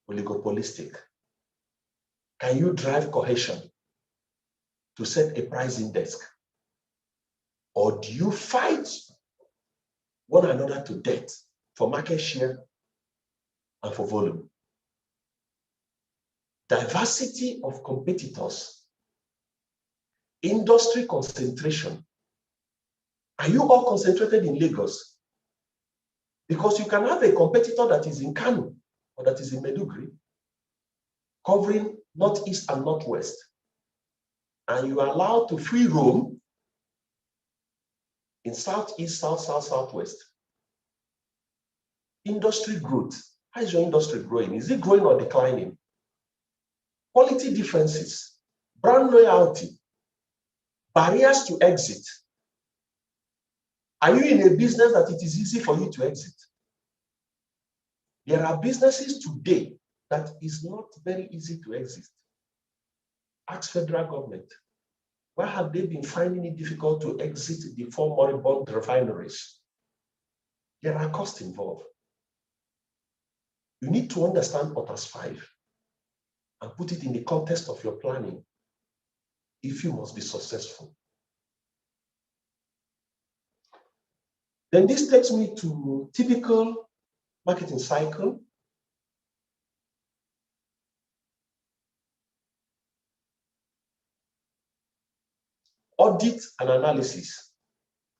Oligopolistic. Can you drive cohesion to set a price index? Or do you fight one another to death for market share and for volume? Diversity of competitors, industry concentration. Are you all concentrated in Lagos? Because you can have a competitor that is in Kano or that is in Maiduguri, covering northeast and northwest, and you are allowed to free roam in southeast, southwest. Industry growth. How is your industry growing? Is it growing or declining? Quality differences, brand loyalty, barriers to exit. Are you in a business that it is easy for you to exit? There are businesses today that is not very easy to exit. Ask federal government. Why have they been finding it difficult to exit the 4 moribund refineries? There are costs involved. You need to understand Otters 5 and put it in the context of your planning if you must be successful. Then this takes me to typical marketing cycle. Audit and analysis.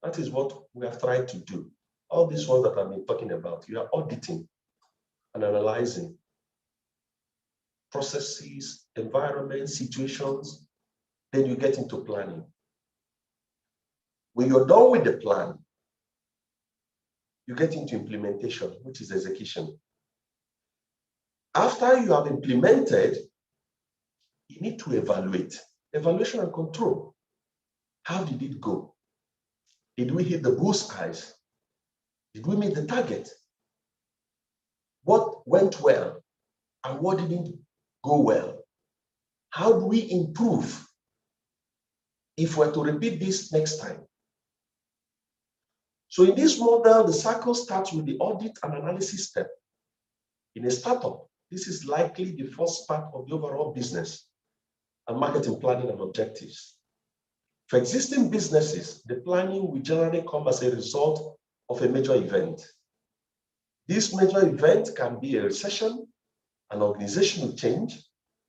That is what we have tried to do. All these ones that I've been talking about, you are auditing and analyzing processes, environment, situations, then you get into planning. When you're done with the plan, you get into implementation, which is execution. After you have implemented, you need to evaluate. Evaluation and control. How did it go? Did we hit the bullseyes? Did we meet the target? What went well and what didn't go well? How do we improve if we're to repeat this next time? So in this model, the cycle starts with the audit and analysis step. In a startup, this is likely the first part of the overall business and marketing planning and objectives. For existing businesses, the planning will generally come as a result of a major event. This major event can be a recession, an organizational change,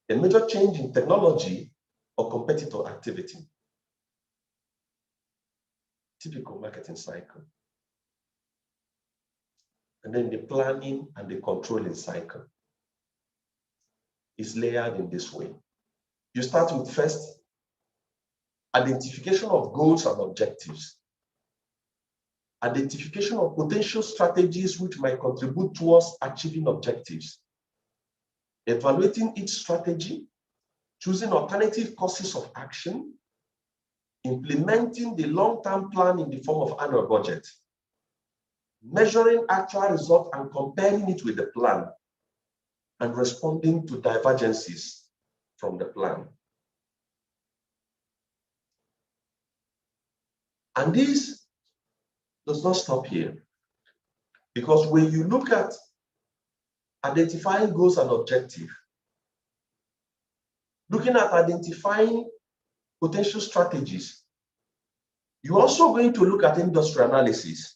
a major change in technology, or competitor activity. Typical marketing cycle. And then the planning and the controlling cycle is layered in this way. You start with first, identification of goals and objectives. Identification of potential strategies which might contribute towards achieving objectives. Evaluating each strategy, choosing alternative courses of action, implementing the long-term plan in the form of annual budget, measuring actual results and comparing it with the plan, and responding to divergences from the plan. And this does not stop here, because when you look at identifying goals and objectives, looking at identifying potential strategies, you're also going to look at industry analysis.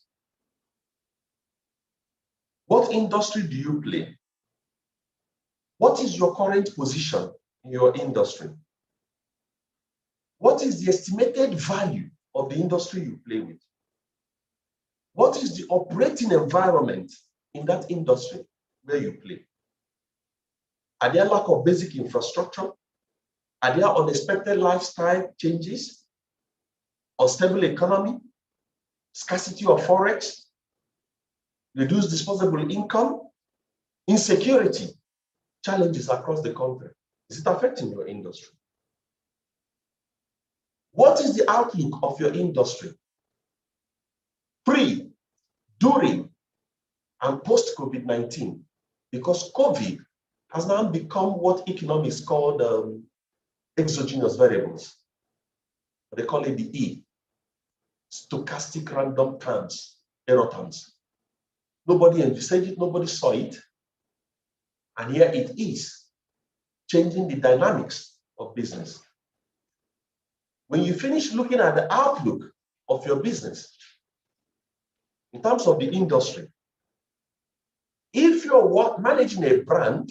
What industry do you play? What is your current position in your industry? What is the estimated value of the industry you play with? What is the operating environment in that industry where you play? Are there lack of basic infrastructure? Are there unexpected lifestyle changes? Unstable economy? Scarcity of forex? Reduced disposable income? Insecurity? Challenges across the country. Is it affecting your industry? What is the outlook of your industry? Pre, during, and post-COVID-19, because COVID has now become what economics call exogenous variables. They call it the E, stochastic random terms, error terms. Nobody envisaged it, nobody saw it, and here it is, changing the dynamics of business. When you finish looking at the outlook of your business, in terms of the industry, if you're managing a brand,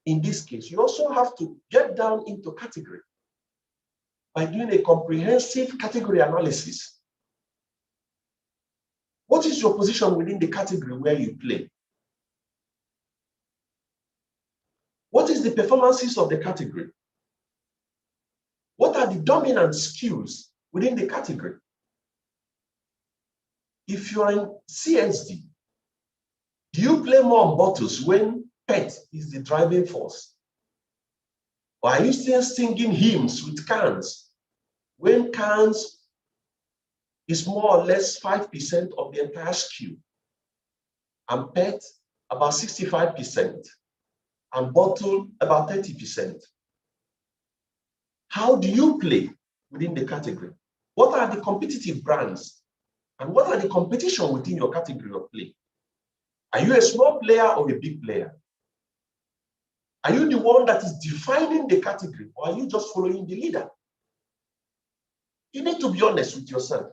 in this case, you also have to get down into category by doing a comprehensive category analysis. What is your position within the category where you play? What is the performances of the category? What are the dominant skills within the category? If you're in CSD, do you play more on bottles when PET is the driving force? Or are you still singing hymns with cans when cans is more or less 5% of the entire SKU, and PET about 65%, and bottle about 30%? How do you play within the category? What are the competitive brands? And what are the competition within your category of play? Are you a small player or a big player? Are you the one that is defining the category, or are you just following the leader? You need to be honest with yourself.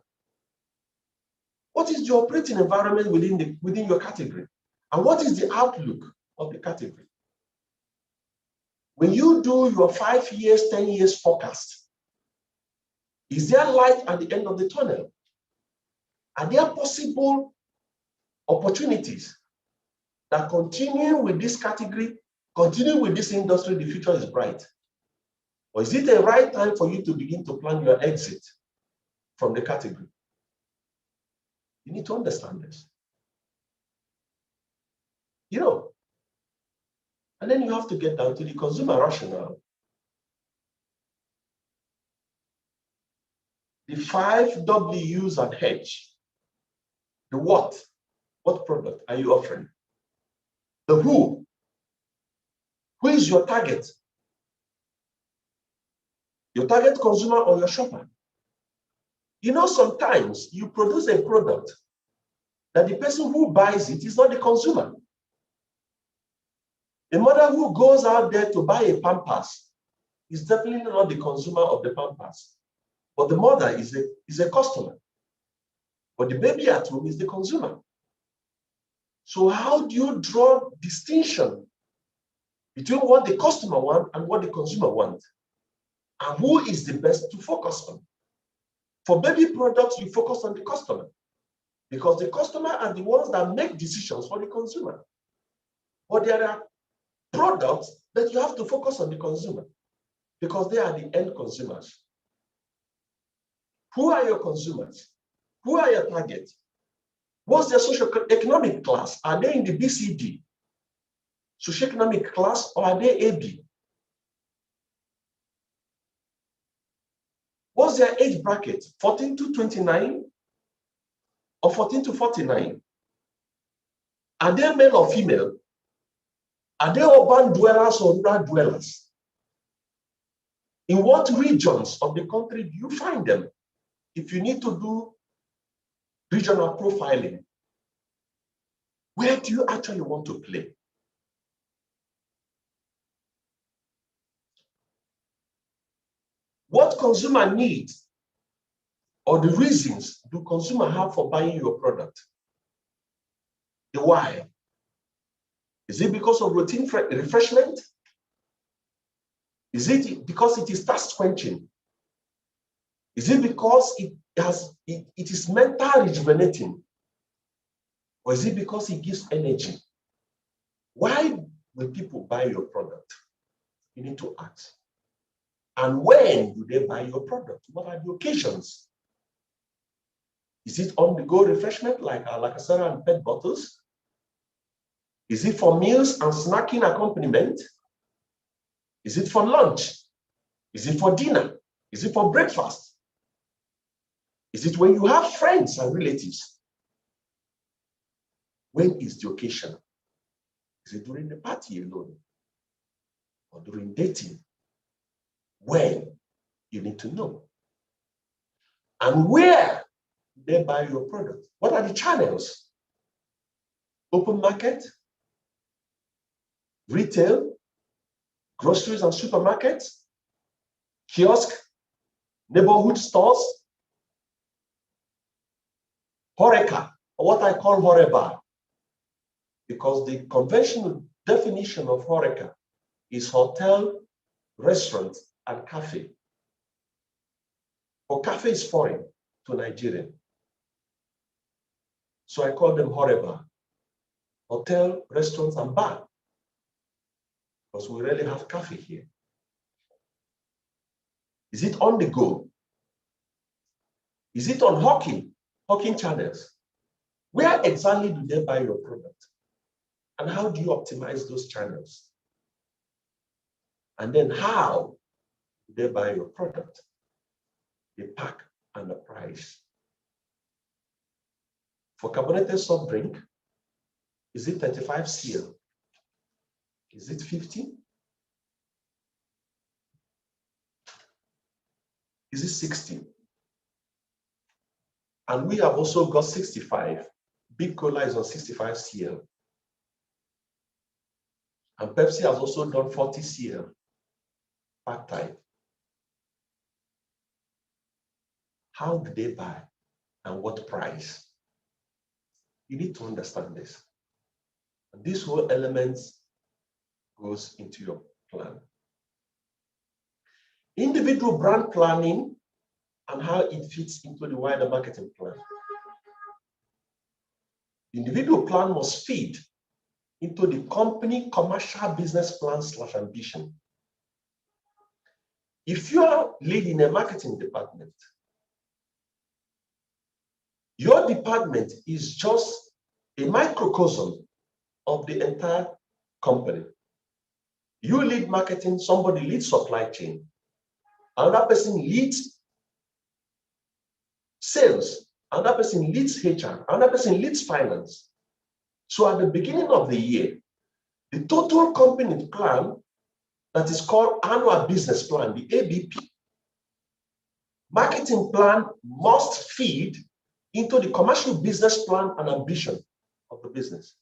What is the operating environment within your category? And what is the outlook of the category? When you do your 5 years, 10 years forecast, is there light at the end of the tunnel? Are there possible opportunities that continue with this category, continue with this industry, the future is bright? Or is it the right time for you to begin to plan your exit from the category? You need to understand this. You know, and then you have to get down to the consumer rationale. The 5 W's and H. The what product are you offering? The who is your target? Your target consumer or your shopper? You know, sometimes you produce a product that the person who buys it is not the consumer. A mother who goes out there to buy a Pampers is definitely not the consumer of the Pampers, but the mother is a customer. But the baby at home is the consumer. So how do you draw distinction between what the customer wants and what the consumer wants? And who is the best to focus on? For baby products, you focus on the customer because the customer are the ones that make decisions for the consumer. But there are products that you have to focus on the consumer because they are the end consumers. Who are your consumers? Who are your targets? What's their socioeconomic class? Are they in the BCD socioeconomic class or are they AB? What's their age bracket? 14 to 29 or 14 to 49? Are they male or female? Are they urban dwellers or rural dwellers? In what regions of the country do you find them? If you need to do regional profiling, where do you actually want to play? What consumer needs or the reasons do consumer have for buying your product? The why. Is it because of routine refreshment? Is it because it is thirst quenching? Is it because it is mental rejuvenating? Or is it because it gives energy? Why will people buy your product? You need to ask. And when do they buy your product? What are the occasions? Is it on-the-go refreshment like Alakasara and PET bottles? Is it for meals and snacking accompaniment? Is it for lunch? Is it for dinner? Is it for breakfast? Is it when you have friends and relatives? When is the occasion? Is it during the party alone? Or during dating? When? You need to know. And where do they buy your product? What are the channels? Open market? Retail? Groceries and supermarkets? Kiosk? Neighborhood stores? Horeca, or what I call Horeba, because the conventional definition of Horeca is hotel, restaurant, and cafe. But cafe is foreign to Nigeria. So I call them Horeba, hotel, restaurants, and bar, because we really have cafe here. Is it on the go? Is it on hawking channels? Where exactly do they buy your product? And how do you optimize those channels? And then how do they buy your product? The pack and the price. For carbonated soft drink, is it 35 cl? Is it 50? Is it 60? And we have also got 65. Big Cola is on 65 cl. And Pepsi has also done 40 cl pack type. How do they buy and what price? You need to understand this. And this whole element goes into your plan. Individual brand planning and how it fits into the wider marketing plan. The individual plan must feed into the company commercial business plan / ambition. If you are leading a marketing department, your department is just a microcosm of the entire company. You lead marketing, somebody leads supply chain, another person leads sales, another person leads HR, another person leads finance. So at the beginning of the year, the total company plan that is called annual business plan, the ABP, marketing plan must feed into the commercial business plan and ambition of the business.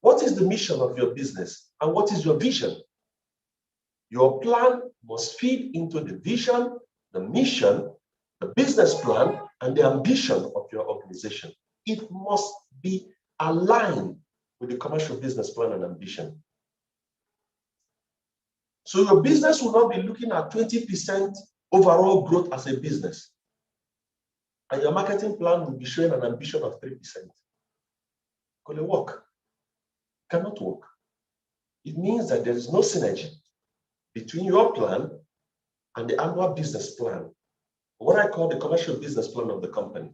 What is the mission of your business and what is your vision? Your plan must feed into the vision, the mission, the business plan, and the ambition of your organization. It must be aligned with the commercial business plan and ambition. So your business will not be looking at 20% overall growth as a business. And your marketing plan will be showing an ambition of 3%. Could it work? Cannot work. It means that there is no synergy between your plan and the annual business plan, what I call the commercial business plan of the company,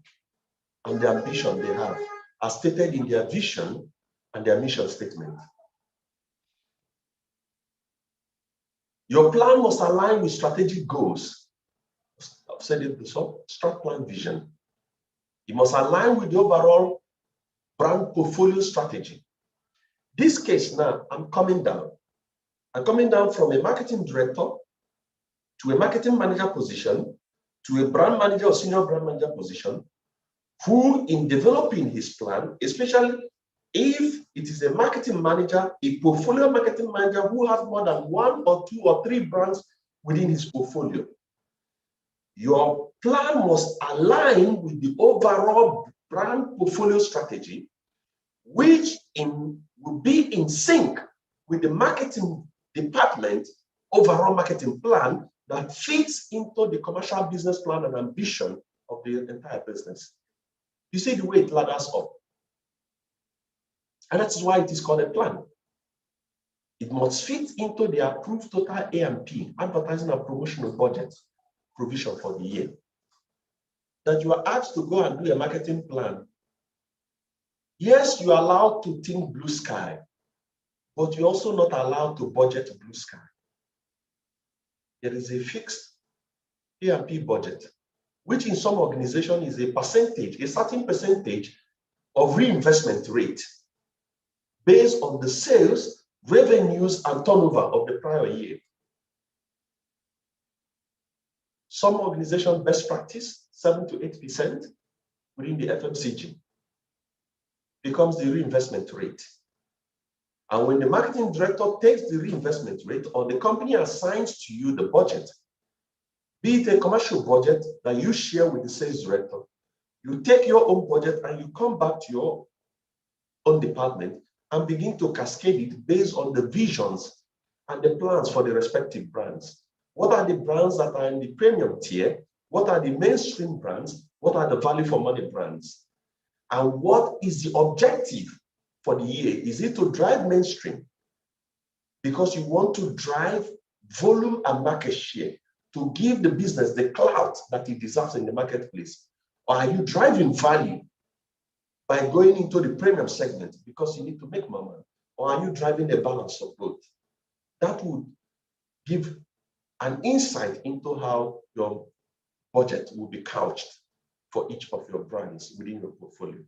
and the ambition they have, as stated in their vision and their mission statement. Your plan must align with strategic goals. I've said it before, strat plan vision. It must align with the overall brand portfolio strategy. This case now, I'm coming down. I'm coming down from a marketing director to a marketing manager position to a brand manager or senior brand manager position, who in developing his plan, especially if it is a marketing manager, a portfolio marketing manager who has more than 1 or 2 or 3 brands within his portfolio, your plan must align with the overall brand portfolio strategy, which will be in sync with the marketing department overall marketing plan that fits into the commercial business plan and ambition of the entire business. You see the way it ladders up. And that's why it is called a plan. It must fit into the approved total A&P, advertising and promotional budget provision for the year. That you are asked to go and do a marketing plan. Yes, you are allowed to think blue sky, but you're also not allowed to budget blue sky. There is a fixed A&P budget, which in some organizations is a percentage, a certain percentage of reinvestment rate based on the sales, revenues, and turnover of the prior year. Some organizations best practice 7 to 8% within the FMCG becomes the reinvestment rate. And when the marketing director takes the reinvestment rate or the company assigns to you the budget, be it a commercial budget that you share with the sales director, you take your own budget and you come back to your own department and begin to cascade it based on the visions and the plans for the respective brands. What are the brands that are in the premium tier? What are the mainstream brands? What are the value for money brands? And what is the objective for the year? Is it to drive mainstream because you want to drive volume and market share to give the business the clout that it deserves in the marketplace? Or are you driving value by going into the premium segment because you need to make more money? Or are you driving a balance of both? That would give an insight into how your budget will be couched for each of your brands within your portfolio.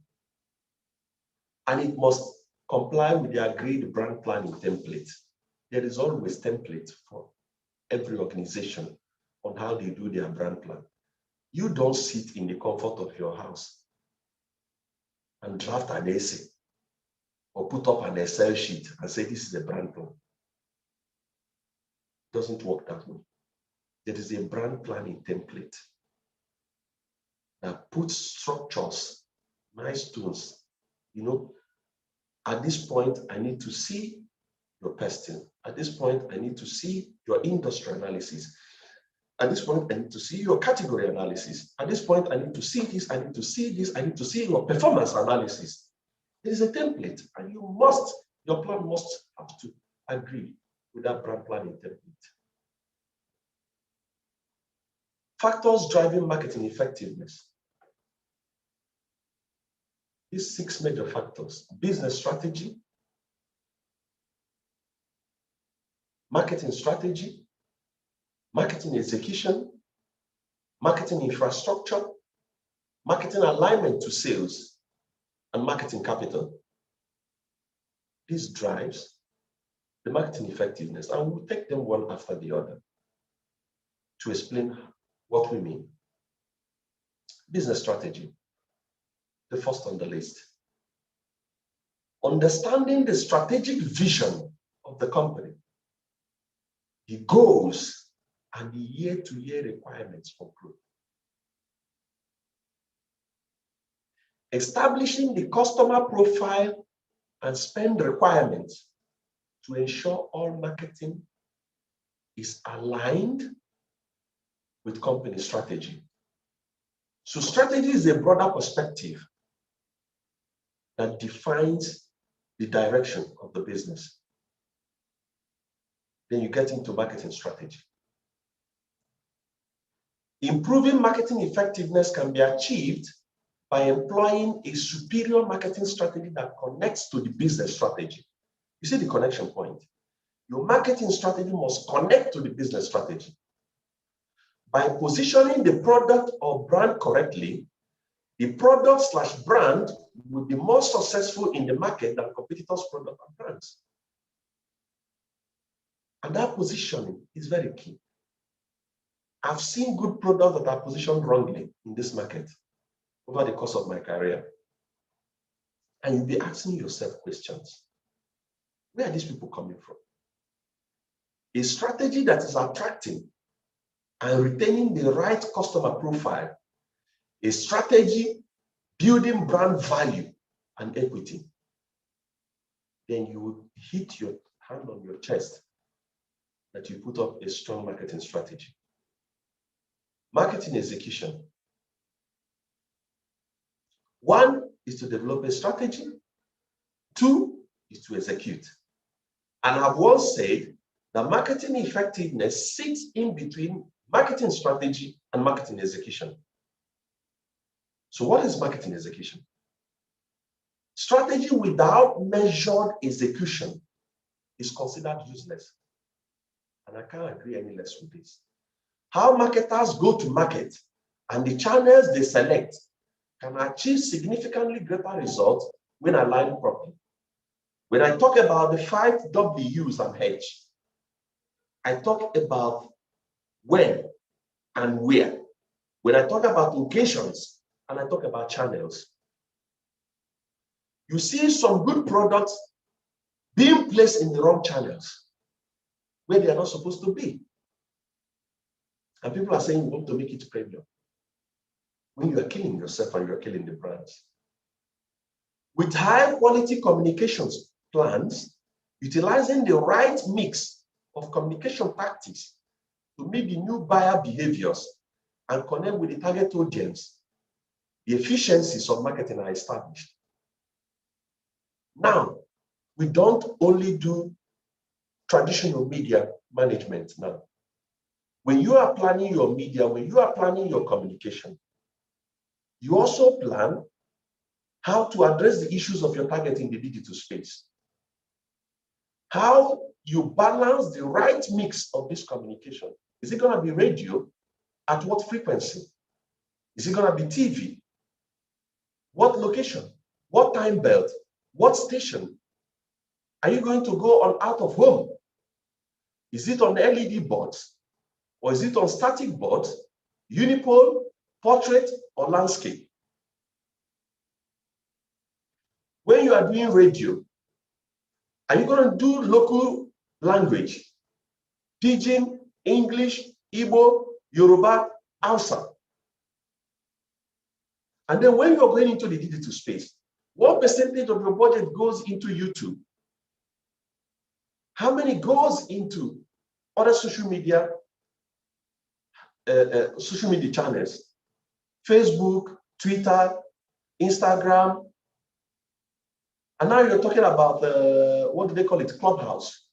And it must comply with the agreed brand planning template. There is always template for every organization on how they do their brand plan. You don't sit in the comfort of your house and draft an essay or put up an Excel sheet and say this is a brand plan. It doesn't work that way. There is a brand planning template that puts structures, milestones. At this point, I need to see your pesting. At this point, I need to see your industry analysis. At this point, I need to see your category analysis. At this point, I need to see this, I need to see this, I need to see your performance analysis. There is a template, and your plan must have to agree with that brand planning template. Factors driving marketing effectiveness. These 6 major factors: business strategy, marketing strategy, marketing execution, marketing infrastructure, marketing alignment to sales, and marketing capital. This drives the marketing effectiveness, and we'll take them one after the other to explain what we mean. Business strategy, the first on the list. understanding the strategic vision of the company, the goals, and the year-to-year requirements for growth. Establishing the customer profile and spend requirements to ensure all marketing is aligned with company strategy. So strategy is a broader perspective that defines the direction of the business. Then you get into marketing strategy. Improving marketing effectiveness can be achieved by employing a superior marketing strategy that connects to the business strategy. You see the connection point. Your marketing strategy must connect to the business strategy. By positioning the product or brand correctly, the product/brand will be more successful in the market than competitors' product and brands. And that positioning is very key. I've seen good products that are positioned wrongly in this market over the course of my career. And you'll be asking yourself questions. Where are these people coming from? A strategy that is attracting and retaining the right customer profile, a strategy building brand value and equity, then you will hit your hand on your chest that you put up a strong marketing strategy. Marketing execution. One is to develop a strategy. Two is to execute. And I've once said that marketing effectiveness sits in between marketing strategy and marketing execution. So what is marketing execution? Strategy without measured execution is considered useless. And I can't agree any less with this. How marketers go to market and the channels they select can achieve significantly greater results when aligned properly. When I talk about the 5 W's and H, I talk about when and where. When I talk about locations and I talk about channels. You see some good products being placed in the wrong channels where they are not supposed to be. And people are saying, we want to make it premium. When you are killing yourself and you're killing the brands. With high quality communications plans, utilizing the right mix of communication tactics to meet the new buyer behaviors and connect with the target audience, the efficiencies of marketing are established. Now, we don't only do traditional media management now. When you are planning your media, when you are planning your communication, you also plan how to address the issues of your target in the digital space. How you balance the right mix of this communication. Is it going to be radio? At what frequency? Is it going to be TV? What location? What time belt? What station? Are you going to go on out of home? Is it on LED boards? Or is it on static boards, unipole, portrait, or landscape? When you are doing radio, are you going to do local language? Pidgin, English, Igbo, Yoruba, Hausa. And then when you're going into the digital space, what percentage of your budget goes into YouTube? How many goes into other social media channels? Facebook, Twitter, Instagram. And now you're talking about, what do they call it? Clubhouse.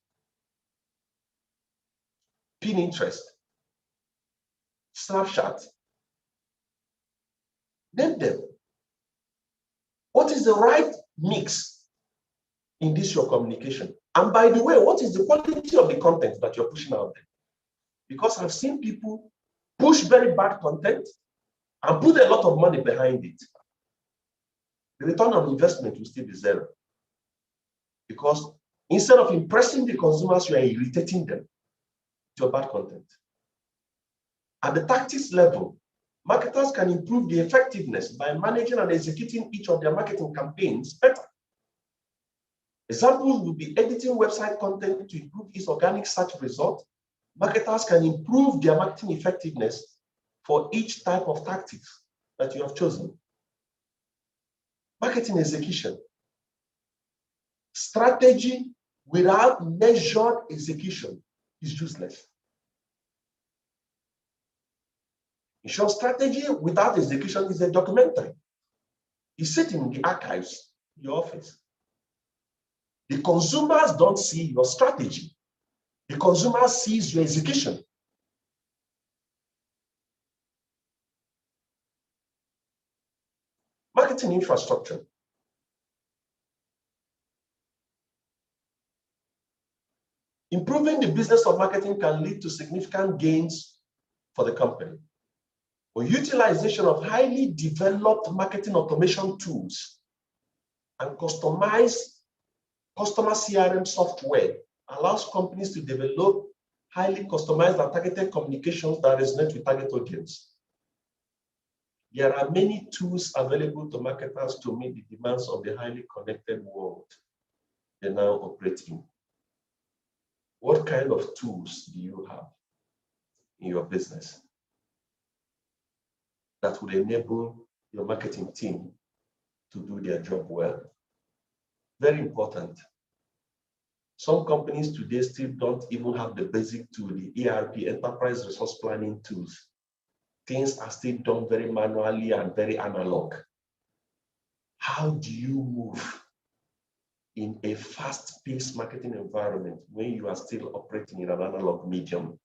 Pinterest. Snapchat. Name them. What is the right mix in this your communication? And by the way, what is the quality of the content that you're pushing out there? Because I've seen people push very bad content and put a lot of money behind it. The return on investment will still be zero. Because instead of impressing the consumers, you are irritating them with your bad content. At the tactics level, marketers can improve the effectiveness by managing and executing each of their marketing campaigns better. Examples would be editing website content to improve its organic search result. Marketers can improve their marketing effectiveness for each type of tactics that you have chosen. Marketing execution. Strategy without measured execution is useless. In short, strategy without execution is a documentary. It's sitting in the archives in your office. The consumers don't see your strategy. The consumer sees your execution. Marketing infrastructure. Improving the business of marketing can lead to significant gains for the company. Or utilization of highly developed marketing automation tools and customized customer CRM software allows companies to develop highly customized and targeted communications that resonate with target audience. There are many tools available to marketers to meet the demands of the highly connected world they now operate in. What kind of tools do you have in your business that would enable your marketing team to do their job well? Very important. Some companies today still don't even have the basic tool, the ERP, Enterprise Resource Planning tools. Things are still done very manually and very analog. How do you move in a fast-paced marketing environment when you are still operating in an analog medium?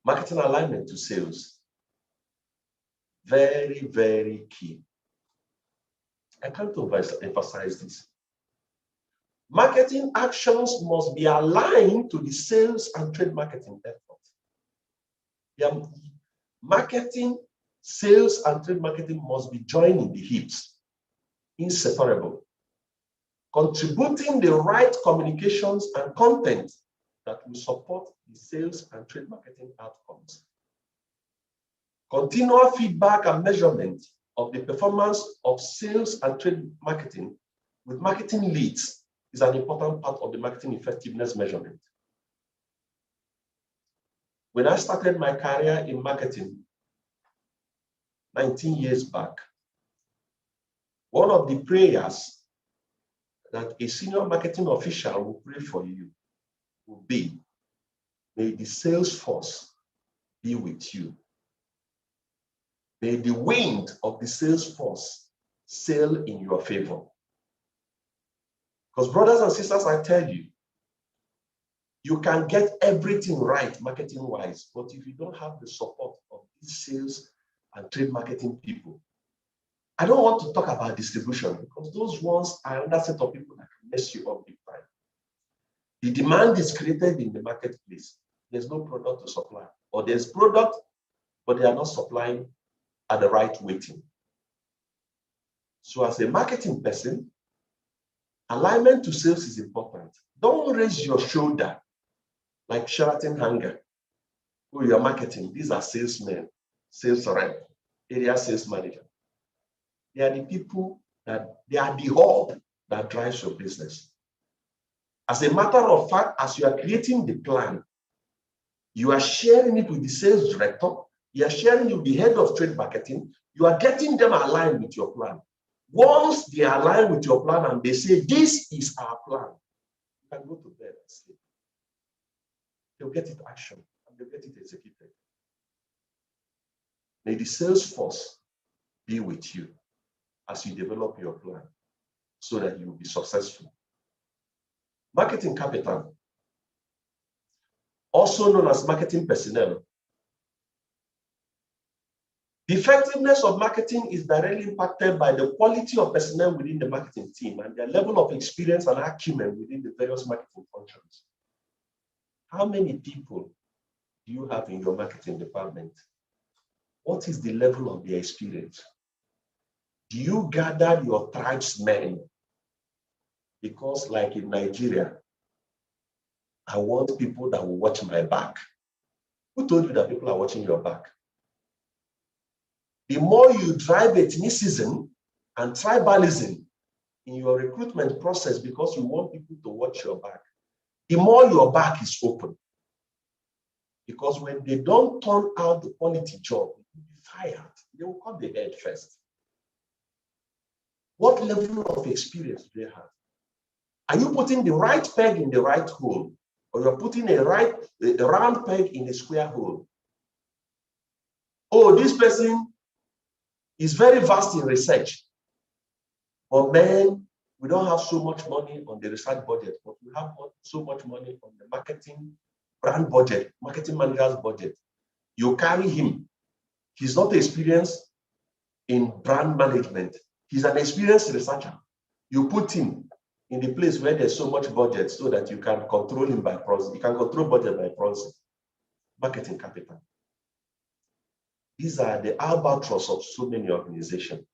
Marketing alignment to sales. Very, very key. I can't emphasize this. Marketing actions must be aligned to the sales and trade marketing effort. Marketing, sales, and trade marketing must be joined in the hips, inseparable, contributing the right communications and content that will support the sales and trade marketing outcomes. Continual feedback and measurement of the performance of sales and trade marketing with marketing leads is an important part of the marketing effectiveness measurement. When I started my career in marketing 19 years back, one of the prayers that a senior marketing official will pray for you will be, may the sales force be with you. May the wind of the sales force sail in your favor. Because brothers and sisters, I tell you, you can get everything right marketing-wise, but if you don't have the support of these sales and trade marketing people, I don't want to talk about distribution because those ones are another set of people that can mess you up big time. The demand is created in the marketplace. There's no product to supply, or there's product, but they are not supplying at the right weighting. So as a marketing person, alignment to sales is important. Don't raise your shoulder like Sheraton Hanger. Oh, you're marketing. These are salesmen, sales rep, area sales manager. They are the people they are the hub that drives your business. As a matter of fact, as you are creating the plan, you are sharing it with the sales director, you are sharing it with the head of trade marketing, you are getting them aligned with your plan. Once they align with your plan and they say, this is our plan, you can go to bed and sleep. They'll get it action and they'll get it executed. May the sales force be with you as you develop your plan so that you will be successful. Marketing capital, also known as marketing personnel. The effectiveness of marketing is directly impacted by the quality of personnel within the marketing team and their level of experience and acumen within the various marketing functions. How many people do you have in your marketing department? What is the level of their experience? Do you gather your tribesmen? Because like in Nigeria, I want people that will watch my back. Who told you that people are watching your back? The more you drive ethnicism and tribalism in your recruitment process because you want people to watch your back, the more your back is open. Because when they don't turn out the quality job, you'll be fired. They will cut the head first. What level of experience do they have? Are you putting the right peg in the right hole? Or you're putting a round peg in a square hole? Oh, this person is very vast in research. But man, we don't have so much money on the research budget, but we have so much money on the marketing brand budget, marketing manager's budget. You carry him. He's not experienced in brand management. He's an experienced researcher. You put him in the place where there's so much budget so that you can control him by process. You can control budget by process. Marketing capital. These are the albatross of so many organizations.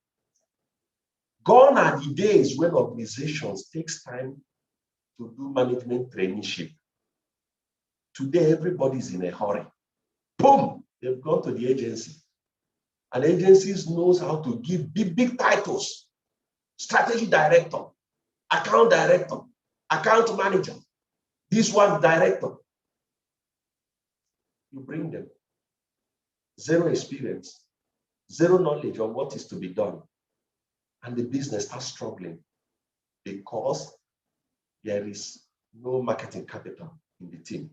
Gone are the days when organizations takes time to do management traineeship. Today, everybody's in a hurry. Boom, they've gone to the agency. And agencies knows how to give big titles. Strategy director, account director, account manager, this one director. You bring them. Zero experience, zero knowledge of what is to be done. And the business starts struggling because there is no marketing capital in the team.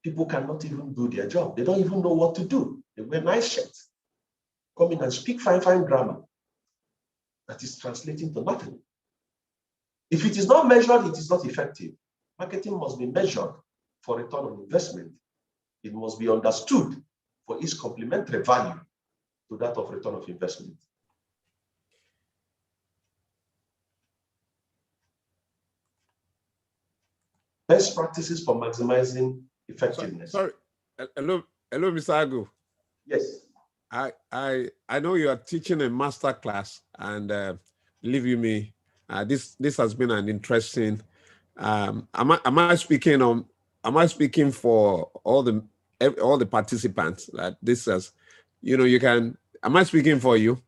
People cannot even do their job. They don't even know what to do. They wear nice shirts, come in and speak fine grammar. That is translating to nothing. If it is not measured, it is not effective. Marketing must be measured for return on investment. It must be understood for its complementary value to that of return of investment. Best practices for maximizing effectiveness. Sorry. Hello, Mr. Agu. Yes. I know you are teaching a master class, and believe me, this has been an interesting. Am I speaking for all the participants that this has, you can. Am I speaking for you?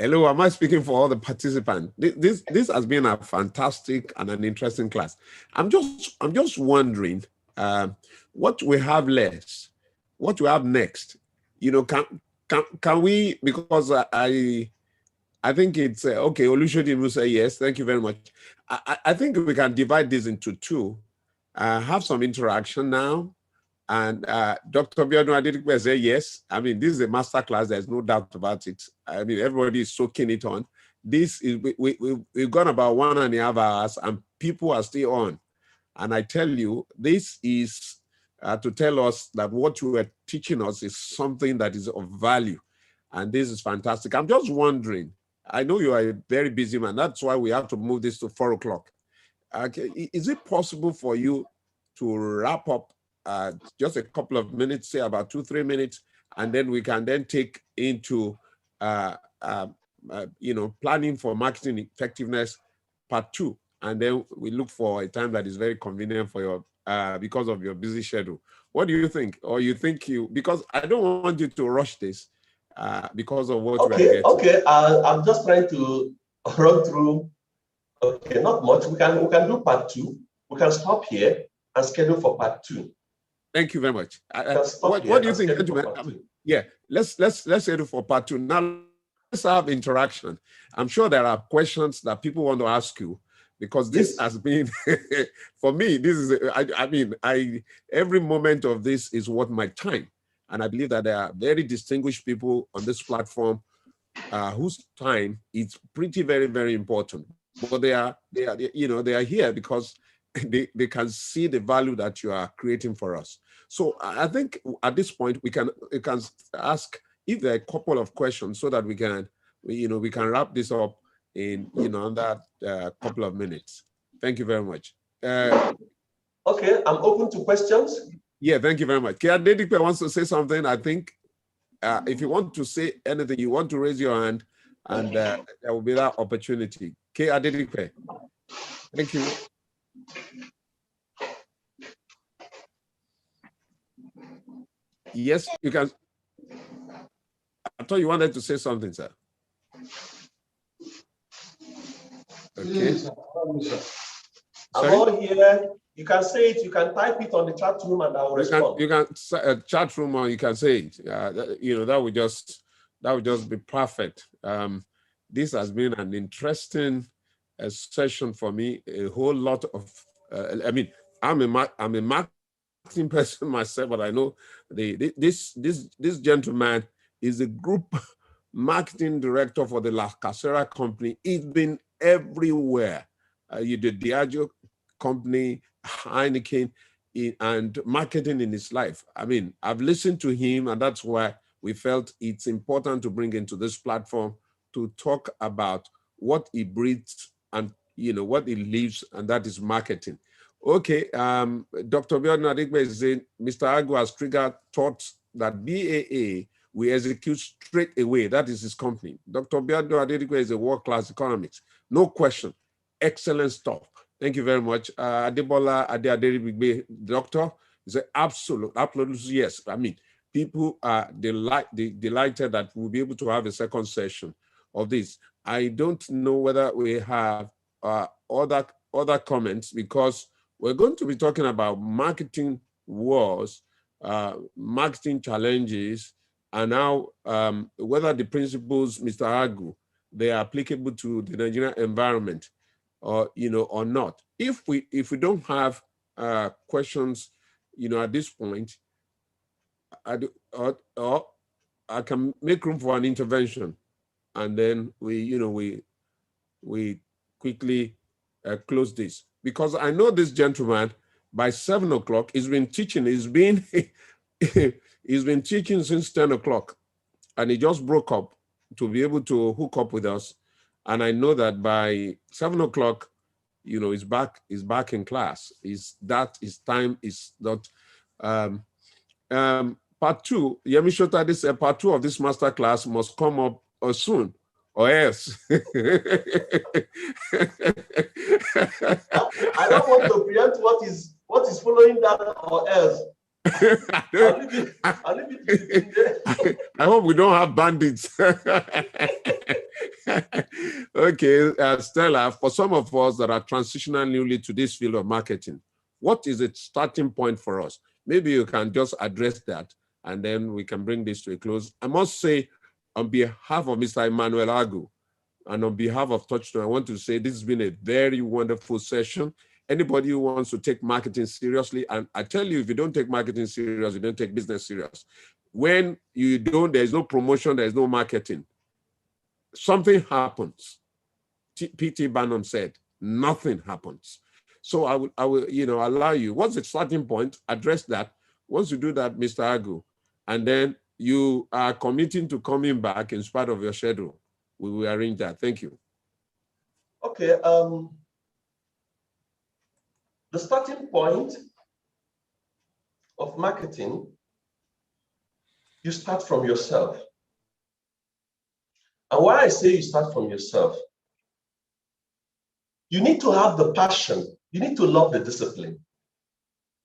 Hello, am I speaking for all the participants? This has been a fantastic and an interesting class. I'm just wondering what we have left, what we have next. Can we? Because I think it's okay. Olushodi will say yes. Thank you very much. I think we can divide this into two. Have some interaction now. And Dr. Biodun Adedikwe say yes. I mean, this is a master class. There's no doubt about it. I mean, everybody is soaking it on. This is we've gone about 1.5 hours, and people are still on. And I tell you, this is to tell us that what you are teaching us is something that is of value, and this is fantastic. I'm just wondering. I know you are a very busy man. That's why we have to move this to 4 o'clock. Okay, is it possible for you to wrap up? Just a couple of minutes, say about 2-3 minutes, and then we can then take into planning for marketing effectiveness part 2, and then we look for a time that is very convenient for your because of your busy schedule. What do you think? Or you think because I don't want you to rush this because of what we are getting. Okay, I'm just trying to run through. Okay, not much. We can do part 2. We can stop here and schedule for part 2. Thank you very much. What do you think, gentlemen? Yeah, let's schedule for part 2. Now let's have interaction. I'm sure there are questions that people want to ask you, because this has been for me. This is every moment of this is worth my time, and I believe that there are very distinguished people on this platform whose time is pretty very important. But they are here because they can see the value that you are creating for us. So I think at this point we can ask if there are a couple of questions so that we can wrap this up in under a couple of minutes. Thank you very much. Okay, I'm open to questions. Yeah, thank you very much. Kia Dedipe wants to say something. I think if you want to say anything, you want to raise your hand, and there will be that opportunity. Kia Dedipe, thank you. Yes, you can. I thought you wanted to say something, sir. Okay. I'm all here. You can say it. You can type it on the chat room, and I will respond. You can chat room, or you can say it. That would just be perfect. This has been an interesting session for me. A whole lot of. I mean, I'm a marketing person myself, but I know this gentleman is a group marketing director for the La Casera company. He's been everywhere. You did Diageo company, Heineken, and marketing in his life. I mean, I've listened to him, and that's why we felt it's important to bring into this platform to talk about what he breathes and what he lives, and that is marketing. Okay, Dr. Biodun Adigbe is saying Mr. Agu has triggered thoughts that BAA we execute straight away. That is his company. Dr. Biodun Adigbe is a world-class economist. No question. Excellent stuff. Thank you very much. Adebola Aderibigbe, doctor, is an absolutely yes. I mean, people are delighted that we'll be able to have a second session of this. I don't know whether we have other comments, because we're going to be talking about marketing wars, marketing challenges, and now whether the principles, Mr. Agu, they are applicable to the Nigerian environment, or or not. If we don't have questions, at this point, I can make room for an intervention, and then we quickly close this, because I know this gentleman by 7 o'clock. He's been teaching. He's been teaching since 10 o'clock, and he just broke up to be able to hook up with us. And I know that by 7 o'clock, he's back in class. His time is not. Part two, Yemi Shota, this part two of this master class must come up soon, or else. I don't want to preempt what is following that, or else. I'll leave it. I hope we don't have bandits. Okay, Stella, for some of us that are transitioning newly to this field of marketing, what is the starting point for us? Maybe you can just address that, and then we can bring this to a close. I must say, on behalf of Mr. Emmanuel Agu, and on behalf of Touchstone, I want to say this has been a very wonderful session. Anybody who wants to take marketing seriously, and I tell you, if you don't take marketing serious, you don't take business serious. When you don't, there's no promotion, there's no marketing. Something happens. P.T. Barnum said, nothing happens. So I will allow you. What's the starting point? Address that. Once you do that, Mr. Agu, and then you are committing to coming back in spite of your schedule, we will arrange that. Thank you. Okay. The starting point of marketing, you start from yourself. And why I say you start from yourself, you need to have the passion. You need to love the discipline.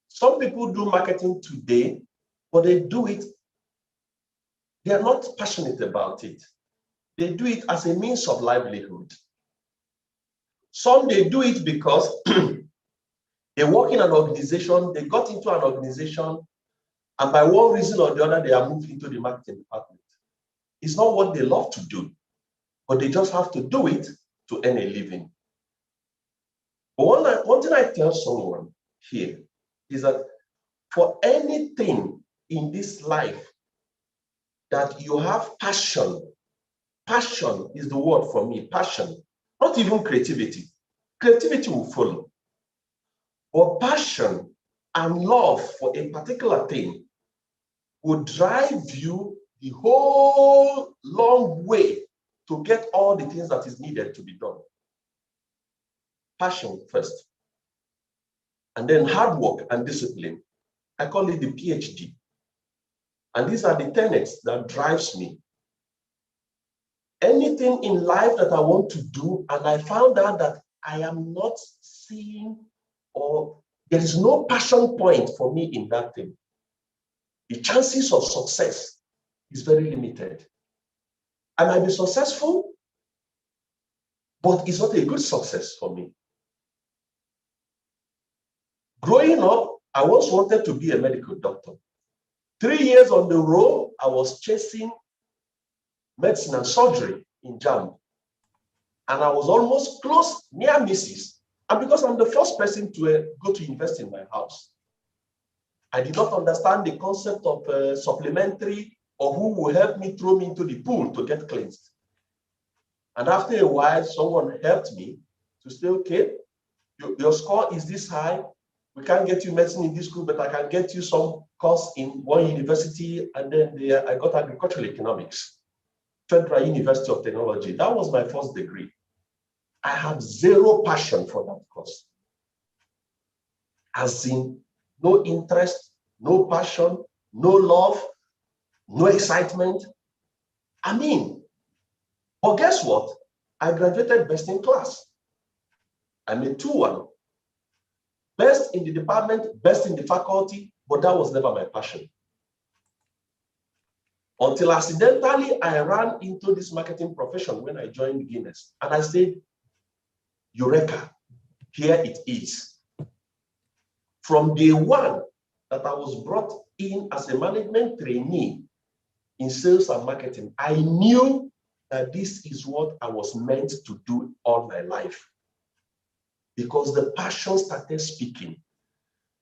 Some people do marketing today, but they do it, they are not passionate about it. They do it as a means of livelihood. Some, they do it because they work in an organization, they got into an organization, and by one reason or the other, they are moved into the marketing department. It's not what they love to do, but they just have to do it to earn a living. But one thing I tell someone here is that for anything in this life that you have passion is the word for me, passion, not even creativity. Creativity will follow. But passion and love for a particular thing will drive you the whole long way to get all the things that is needed to be done. Passion first, and then hard work and discipline. I call it the PhD. And these are the tenets that drives me. Anything in life that I want to do, and I found out that I am not seeing, or there is no passion point for me in that thing, the chances of success is very limited. I might be successful, but it's not a good success for me. Growing up, I once wanted to be a medical doctor. 3 years on the road, I was chasing medicine and surgery in JAM. And I was almost close, near misses. And because I'm the first person to go to university in my house, I did not understand the concept of supplementary or who will help me throw me into the pool to get cleansed. And after a while, someone helped me to say, okay, your score is this high. We can't get you medicine in this school, but I can get you some course in one university. And then I got agricultural economics, Federal University of Technology. That was my first degree. I have zero passion for that course. As in, no interest, no passion, no love, no excitement. I mean, but guess what? I graduated best in class. I made 2-1. Best in the department, best in the faculty, but that was never my passion. Until accidentally, I ran into this marketing profession when I joined Guinness. And I said, Eureka, here it is. From day one that I was brought in as a management trainee in sales and marketing, I knew that this is what I was meant to do all my life. Because the passion started speaking.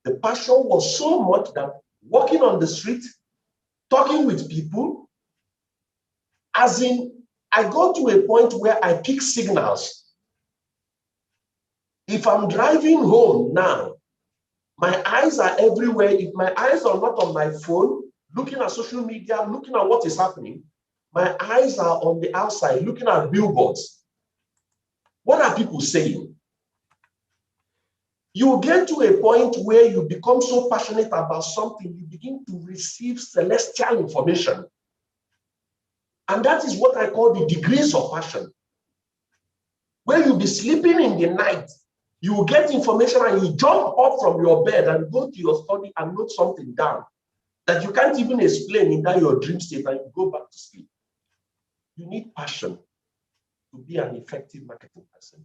The passion was so much that walking on the street, talking with people, as in, I got to a point where I pick signals. If I'm driving home now, my eyes are everywhere. If my eyes are not on my phone, looking at social media, looking at what is happening, my eyes are on the outside, looking at billboards. What are people saying? You get to a point where you become so passionate about something, you begin to receive celestial information. And that is what I call the degrees of passion. Where you'll be sleeping in the night, you will get information and you jump up from your bed and go to your study and note something down that you can't even explain in that your dream state, and you go back to sleep. You need passion to be an effective marketing person.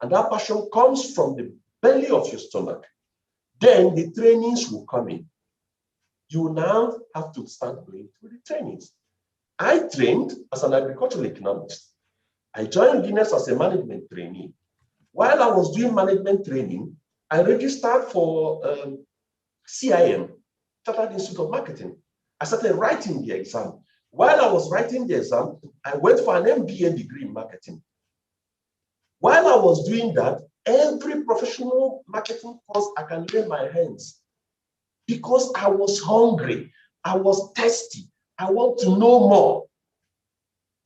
And that passion comes from the belly of your stomach. Then the trainings will come in. You now have to start going through the trainings. I trained as an agricultural economist. I joined Guinness as a management trainee. While I was doing management training, I registered for CIM, Chartered Institute of Marketing. I started writing the exam. While I was writing the exam, I went for an MBA degree in marketing. While I was doing that, every professional marketing course I can lay my hands, because I was hungry, I was thirsty, I want to know more.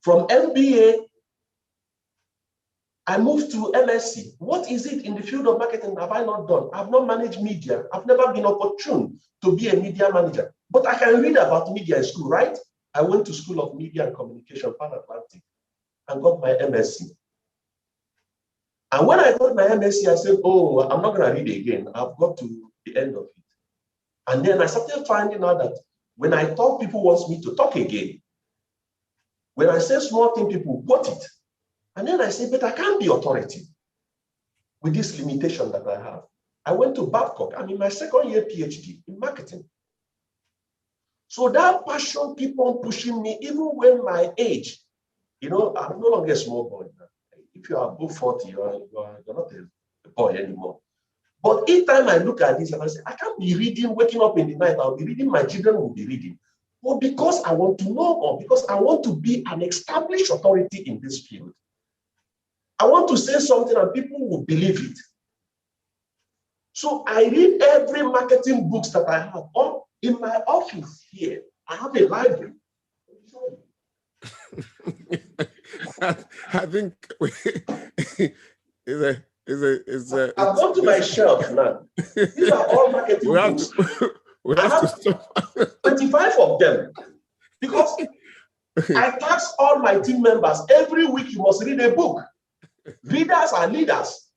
From MBA, I moved to MSc. What is it in the field of marketing have I not done? I've not managed media. I've never been opportune to be a media manager. But I can read about media in school, right? I went to School of Media and Communication, Pan Atlantic, and got my MSc. And when I got my MSc, I said, oh, I'm not going to read again. I've got to the end of it. And then I started finding out that when I talk, people want me to talk again. When I say small thing, people quote it. And then I said, but I can't be authority with this limitation that I have. I went to Babcock. I'm in my second year PhD in marketing. So that passion keep on pushing me, even when my age, I'm no longer a small boy now. If you are above 40, you're not a boy anymore. But each time I look at this and I say, I can't be reading, waking up in the night, I'll be reading, my children will be reading. But because I want to know more, because I want to be an established authority in this field. I want to say something and people will believe it. So I read every marketing books that I have. In my office here, I have a library. I think I've gone to my shelf now. These are all marketing books. We have to stop. 25 of them. Because I task all my team members, every week you must read a book. Readers are leaders.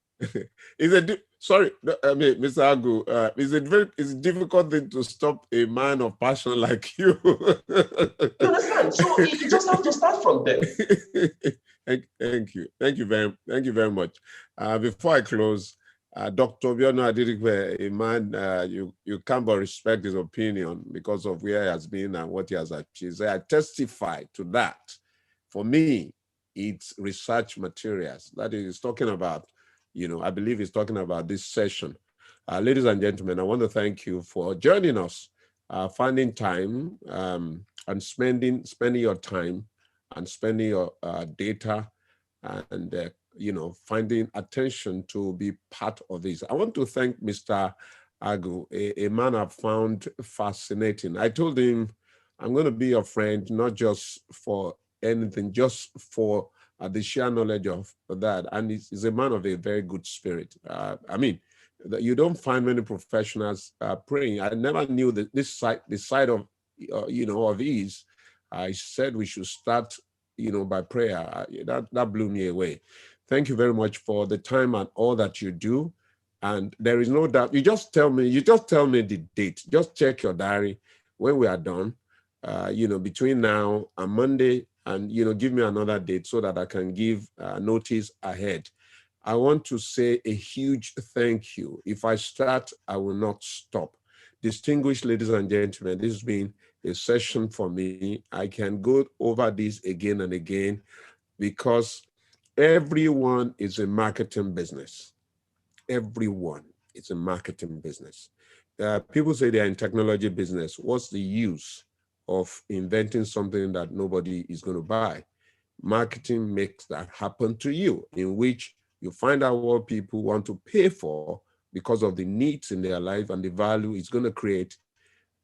Sorry, Mr. Agu, it's a difficult thing to stop a man of passion like you. You understand? So you just have to start from there. Thank you very much. Before I close, Dr. Biono Adirikwe, a man, you can't but respect his opinion because of where he has been and what he has achieved. I testify to that. For me, it's research materials that he is talking about. I believe he's talking about this session. Ladies and gentlemen, I want to thank you for joining us, finding time and spending your time and spending your data and finding attention to be part of this. I want to thank Mr. Agu, a man I've found fascinating. I told him, I'm going to be your friend, not just for anything, just for the sheer knowledge of that. And he's a man of a very good spirit. You don't find many professionals praying. I never knew that the side of, of his. I said we should start, by prayer. That blew me away. Thank you very much for the time and all that you do. And there is no doubt. You just tell me the date. Just check your diary when we are done. Between now and Monday, and give me another date so that I can give notice ahead. I want to say a huge thank you. If I start, I will not stop. Distinguished ladies and gentlemen, this has been a session for me. I can go over this again and again because everyone is a marketing business. Everyone is a marketing business. People say they're in technology business. What's the use of inventing something that nobody is going to buy? Marketing makes that happen to you, in which you find out what people want to pay for because of the needs in their life and the value it's going to create.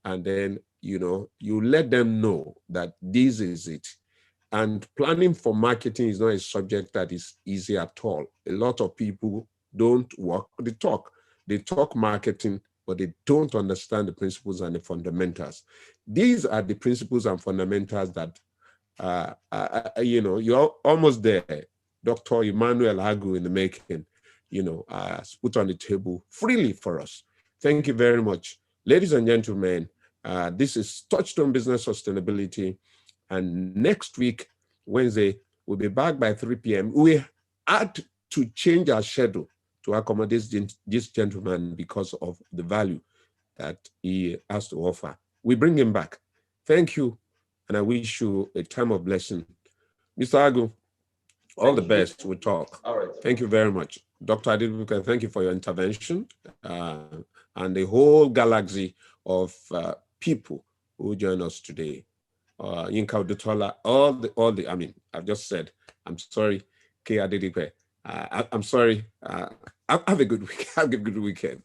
And then, you let them know that this is it. And planning for marketing is not a subject that is easy at all. A lot of people don't work, they talk marketing, but they don't understand the principles and the fundamentals. These are the principles and fundamentals that you're almost there. Dr. Emmanuel Agu in the making, put on the table freely for us. Thank you very much. Ladies and gentlemen, this is Touchstone Business Sustainability. And next week, Wednesday, we'll be back by 3 p.m. We had to change our schedule to accommodate this gentleman because of the value that he has to offer. We bring him back. Thank you. And I wish you a time of blessing. Mr. Agu, all the best. We'll talk. All right. Thank you very much. Dr. Adibuka, thank you for your intervention and the whole galaxy of people who join us today. Yinka Udutola, I've just said, I'm sorry, K. Adibuka. I'm sorry. Have a good week. Have a good weekend.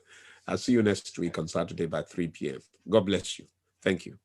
I'll see you next week on Saturday by 3 p.m. God bless you. Thank you.